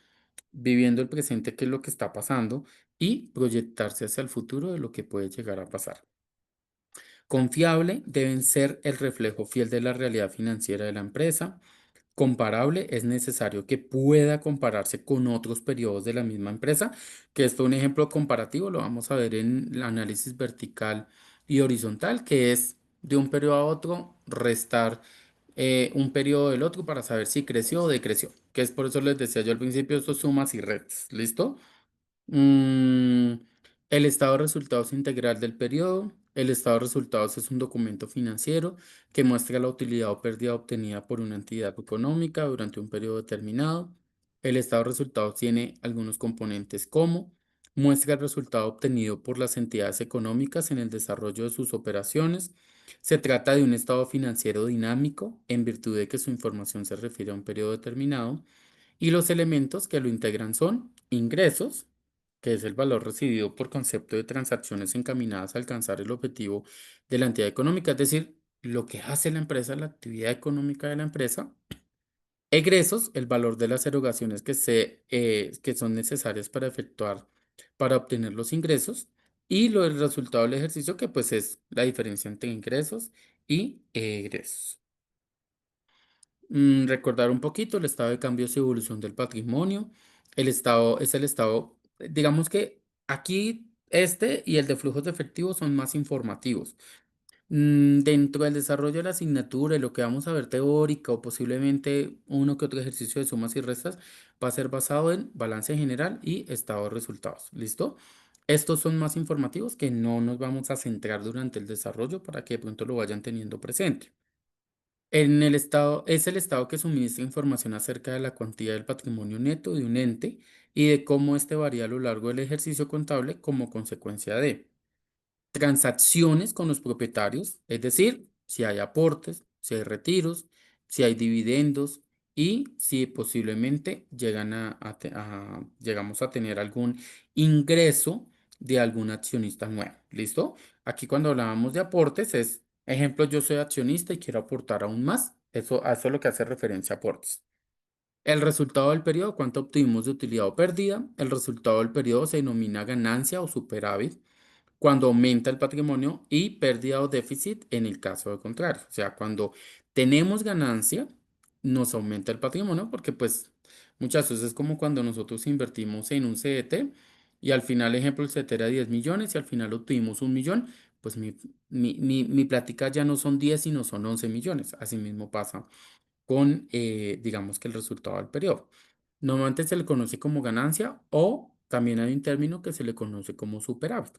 viviendo el presente, qué es lo que está pasando y proyectarse hacia el futuro de lo que puede llegar a pasar. Confiable, deben ser el reflejo fiel de la realidad financiera de la empresa. Comparable, es necesario que pueda compararse con otros periodos de la misma empresa, que esto es un ejemplo comparativo, lo vamos a ver en el análisis vertical y horizontal, que es de un periodo a otro restar un periodo del otro para saber si creció o decreció, que es por eso les decía yo al principio, esto es sumas y restas, ¿listo? Mm, el estado de resultados integral del periodo. El estado de resultados es un documento financiero que muestra la utilidad o pérdida obtenida por una entidad económica durante un periodo determinado. El estado de resultados tiene algunos componentes como muestra el resultado obtenido por las entidades económicas en el desarrollo de sus operaciones. Se trata de un estado financiero dinámico en virtud de que su información se refiere a un periodo determinado y los elementos que lo integran son ingresos, que es el valor recibido por concepto de transacciones encaminadas a alcanzar el objetivo de la entidad económica, es decir, lo que hace la empresa, la actividad económica de la empresa. Egresos, el valor de las erogaciones que son necesarias para efectuar, para obtener los ingresos. Y lo del resultado del ejercicio, que pues es la diferencia entre ingresos y egresos. Recordar un poquito el estado de cambios y evolución del patrimonio. El estado es el estado, digamos que aquí este y el de flujos de efectivo son más informativos. Dentro del desarrollo de la asignatura y lo que vamos a ver teórica o posiblemente uno que otro ejercicio de sumas y restas va a ser basado en balance general y estado de resultados. ¿Listo? Estos son más informativos que no nos vamos a centrar durante el desarrollo para que de pronto lo vayan teniendo presente. En el estado, es el estado que suministra información acerca de la cuantía del patrimonio neto de un ente y de cómo éste varía a lo largo del ejercicio contable como consecuencia de transacciones con los propietarios, es decir, si hay aportes, si hay retiros, si hay dividendos y si posiblemente llegamos a tener algún ingreso de algún accionista nuevo. ¿Listo? Aquí cuando hablábamos de aportes es, ejemplo, yo soy accionista y quiero aportar aún más. A eso es lo que hace referencia a aportes. El resultado del periodo, cuánto obtuvimos de utilidad o pérdida. El resultado del periodo se denomina ganancia o superávit cuando aumenta el patrimonio y pérdida o déficit en el caso de contrario. O sea, cuando tenemos ganancia, nos aumenta el patrimonio porque pues muchas veces es como cuando nosotros invertimos en un CDT y al final, ejemplo, el CDT era 10 millones y al final obtuvimos 1 millón, pues mi plática ya no son 10 sino son 11 millones. Así mismo pasa con, digamos que el resultado del periodo. Normalmente se le conoce como ganancia o también hay un término que se le conoce como superávit.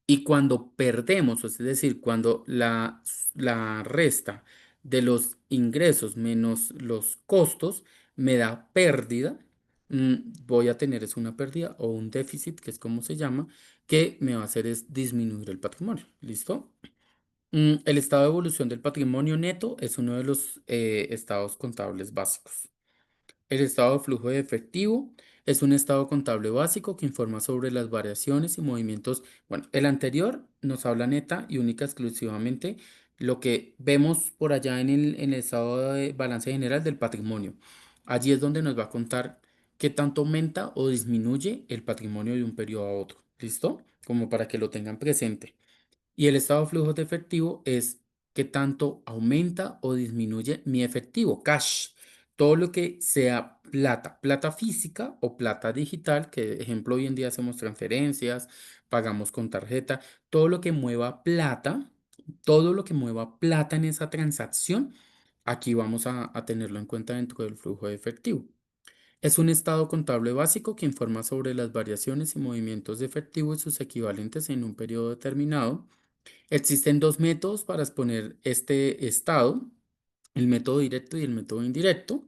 Y cuando perdemos, es decir, cuando la resta de los ingresos menos los costos me da pérdida, voy a tener es una pérdida o un déficit, que es como se llama, que me va a hacer es disminuir el patrimonio. ¿Listo? El estado de evolución del patrimonio neto es uno de los estados contables básicos. El estado de flujo de efectivo es un estado contable básico que informa sobre las variaciones y movimientos. Bueno, el anterior nos habla neta y única exclusivamente lo que vemos por allá en el estado de balance general del patrimonio. Allí es donde nos va a contar qué tanto aumenta o disminuye el patrimonio de un periodo a otro. ¿Listo? Como para que lo tengan presente. Y el estado de flujo de efectivo es qué tanto aumenta o disminuye mi efectivo, cash. Todo lo que sea plata, plata física o plata digital, que ejemplo hoy en día hacemos transferencias, pagamos con tarjeta, todo lo que mueva plata, todo lo que mueva plata en esa transacción, aquí vamos a tenerlo en cuenta dentro del flujo de efectivo. Es un estado contable básico que informa sobre las variaciones y movimientos de efectivo y sus equivalentes en un periodo determinado. Existen dos métodos para exponer este estado, el método directo y el método indirecto.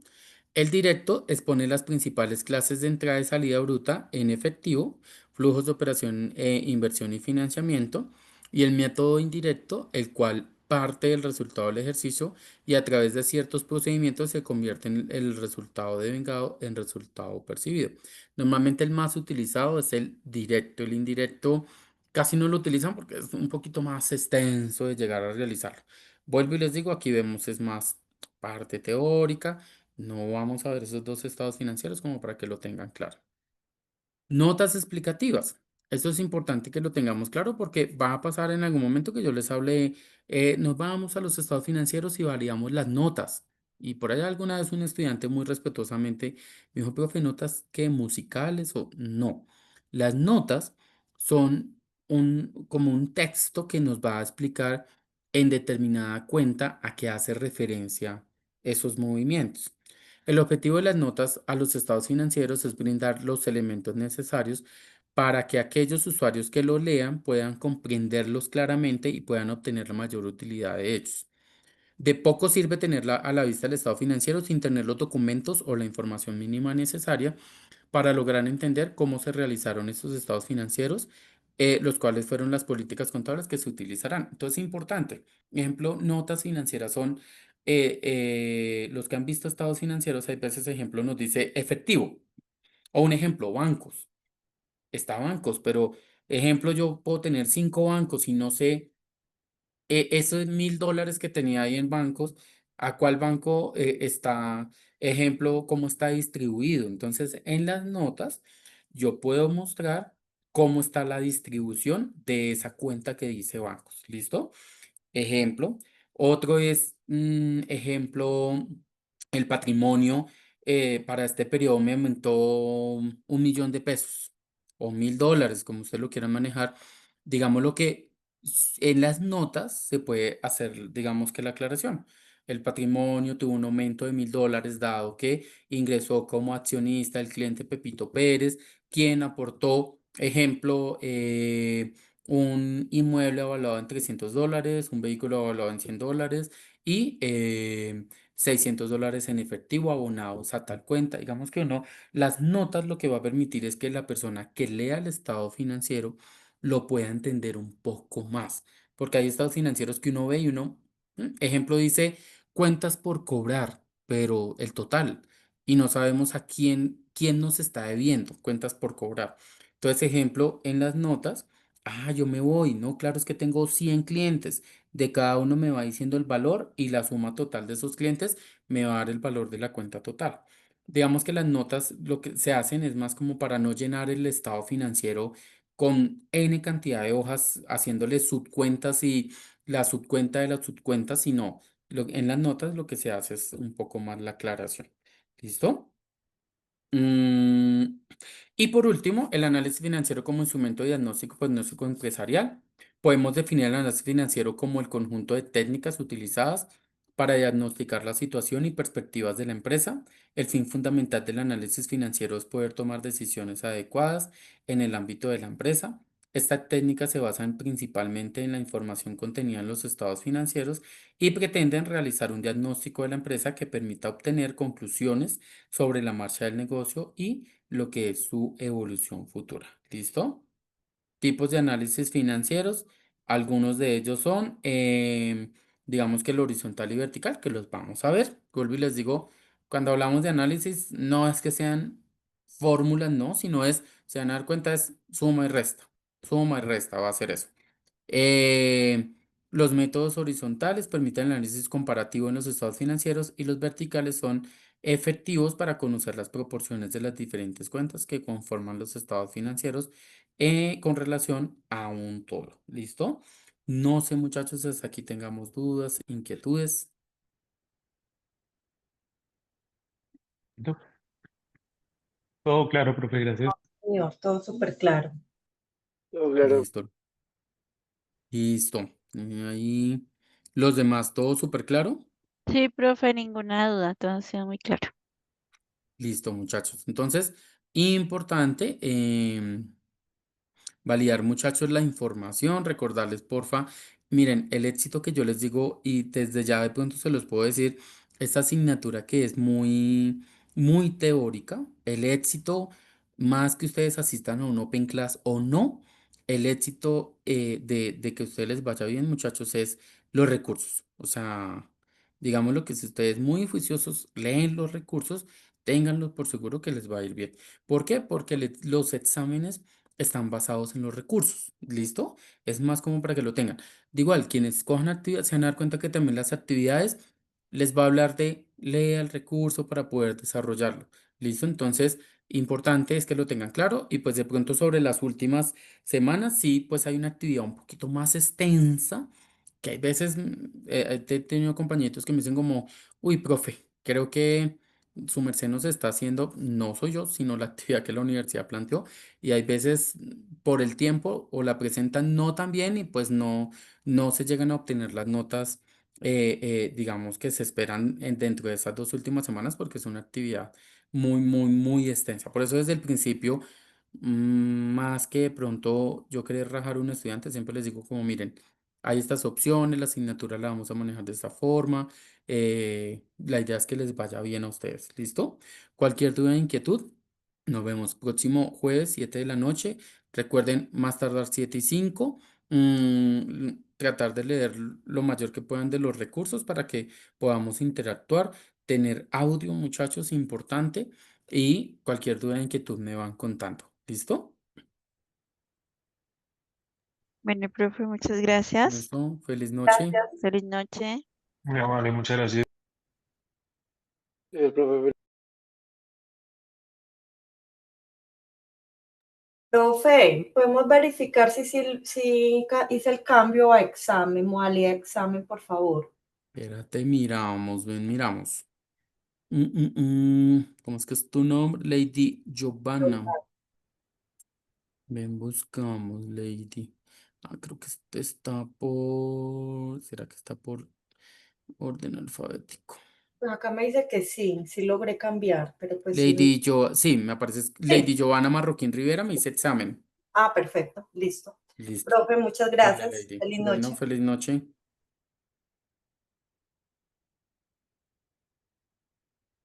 El directo expone las principales clases de entrada y salida bruta en efectivo, flujos de operación, inversión y financiamiento, y el método indirecto, el cual parte del resultado del ejercicio y a través de ciertos procedimientos se convierte en el resultado devengado en resultado percibido. Normalmente el más utilizado es el directo, el indirecto casi no lo utilizan porque es un poquito más extenso de llegar a realizarlo. Vuelvo y les digo, aquí vemos es más parte teórica, no vamos a ver esos dos estados financieros como para que lo tengan claro. Notas explicativas. Esto es importante que lo tengamos claro porque va a pasar en algún momento que yo les hable, nos vamos a los estados financieros y validamos las notas. Y por allá alguna vez un estudiante muy respetuosamente me dijo, profe, ¿notas qué musicales o no? Las notas son como un texto que nos va a explicar en determinada cuenta a qué hace referencia esos movimientos. El objetivo de las notas a los estados financieros es brindar los elementos necesarios para que aquellos usuarios que lo lean puedan comprenderlos claramente y puedan obtener la mayor utilidad de ellos. De poco sirve tener a la vista el estado financiero sin tener los documentos o la información mínima necesaria para lograr entender cómo se realizaron estos estados financieros, los cuales fueron las políticas contables que se utilizarán. Entonces, importante. Ejemplo, notas financieras son los que han visto estados financieros. Hay veces, ejemplo, nos dice efectivo. O un ejemplo, bancos. Está bancos, pero ejemplo, yo puedo tener 5 bancos y no sé esos $1.000 que tenía ahí en bancos, a cuál banco está, ejemplo, cómo está distribuido. Entonces, en las notas, yo puedo mostrar cómo está la distribución de esa cuenta que dice bancos. ¿Listo? Ejemplo. Otro es ejemplo, el patrimonio para este periodo me aumentó 1.000.000 de pesos o $1.000, como usted lo quiera manejar. Digamos lo que en las notas se puede hacer, digamos que la aclaración. El patrimonio tuvo un aumento de $1.000 dado que ingresó como accionista el cliente Pepito Pérez, quien aportó, ejemplo, un inmueble evaluado en $300, un vehículo evaluado en $100 y $600 en efectivo abonados a tal cuenta. Digamos que uno, las notas lo que va a permitir es que la persona que lea el estado financiero lo pueda entender un poco más, porque hay estados financieros que uno ve y uno, ejemplo, dice cuentas por cobrar, pero el total, y no sabemos a quién nos está debiendo, cuentas por cobrar. Entonces, ejemplo, en las notas. Yo me voy, ¿no? Claro, es que tengo 100 clientes. De cada uno me va diciendo el valor y la suma total de esos clientes me va a dar el valor de la cuenta total. Digamos que las notas lo que se hacen es más como para no llenar el estado financiero con N cantidad de hojas haciéndole subcuentas y la subcuenta de la subcuenta, sino en las notas lo que se hace es un poco más la aclaración. ¿Listo? Mm, y por último, el análisis financiero como instrumento de diagnóstico diagnóstico empresarial. Podemos definir el análisis financiero como el conjunto de técnicas utilizadas para diagnosticar la situación y perspectivas de la empresa. El fin fundamental del análisis financiero es poder tomar decisiones adecuadas en el ámbito de la empresa. Esta técnica se basa principalmente en la información contenida en los estados financieros y pretenden realizar un diagnóstico de la empresa que permita obtener conclusiones sobre la marcha del negocio y lo que es su evolución futura. ¿Listo? Tipos de análisis financieros. Algunos de ellos son, digamos que el horizontal y vertical, que los vamos a ver. Vuelvo y les digo, cuando hablamos de análisis, no es que sean fórmulas, no, sino es, se van a dar cuenta, es suma y resta. Suma y resta va a ser eso. Eh, los métodos horizontales permiten el análisis comparativo en los estados financieros y los verticales son efectivos para conocer las proporciones de las diferentes cuentas que conforman los estados financieros con relación a un todo. ¿Listo? No sé, muchachos, si hasta aquí tengamos dudas, inquietudes. Todo claro, profe, gracias. Señor, todo súper claro. No, claro. Listo. Listo. Ahí los demás, todo súper claro. Sí, profe, ninguna duda, todo ha sido muy claro. Listo, muchachos. Entonces, importante. Validar, muchachos, la información, recordarles, porfa, miren, el éxito que yo les digo y desde ya de pronto se los puedo decir, esta asignatura que es muy, muy teórica, el éxito, más que ustedes asistan a un Open Class o no, el éxito de que a ustedes les vaya bien, muchachos, es los recursos. O sea, digámoslo que si ustedes muy juiciosos leen los recursos, ténganlos por seguro que les va a ir bien. ¿Por qué? Porque los exámenes están basados en los recursos. ¿Listo? Es más como para que lo tengan. De igual, quienes cojan actividad se van a dar cuenta que también las actividades les va a hablar de lea el recurso para poder desarrollarlo. ¿Listo? Entonces, importante es que lo tengan claro y pues de pronto sobre las últimas semanas sí, pues hay una actividad un poquito más extensa que hay veces he tenido compañeritos que me dicen como, uy, profe, creo que su merced nos está haciendo, no soy yo, sino la actividad que la universidad planteó y hay veces por el tiempo o la presentan no tan bien y pues no se llegan a obtener las notas, digamos, que se esperan dentro de esas 2 últimas semanas porque es una actividad muy, muy, muy extensa. Por eso desde el principio, más que de pronto yo querer rajar a un estudiante, siempre les digo como, miren, hay estas opciones, la asignatura la vamos a manejar de esta forma. La idea es que les vaya bien a ustedes. ¿Listo? Cualquier duda o inquietud, nos vemos próximo jueves 7 de la noche. Recuerden, más tardar 7:05. Tratar de leer lo mayor que puedan de los recursos para que podamos interactuar. Tener audio, muchachos, importante. Y cualquier duda o inquietud me van contando. ¿Listo? Bueno, profe, muchas gracias. ¿Listo? Feliz noche. Gracias. Feliz noche. Muy amable, muchas gracias. Profe, Profe, podemos verificar si hice el cambio a examen, modalidad de examen, por favor. Espérate, miramos, ven, miramos. ¿Cómo es que es tu nombre? Lady Giovanna. Ven, buscamos, Lady. Creo que este está por... ¿Será que está por orden alfabético? Pues acá me dice que sí logré cambiar, pero pues sí. Lady sí, me aparece Lady Giovanna Marroquín Rivera, me hice examen. Perfecto, listo. Listo. Profe, muchas Vale, gracias. Lady. Feliz Bueno, noche. feliz noche.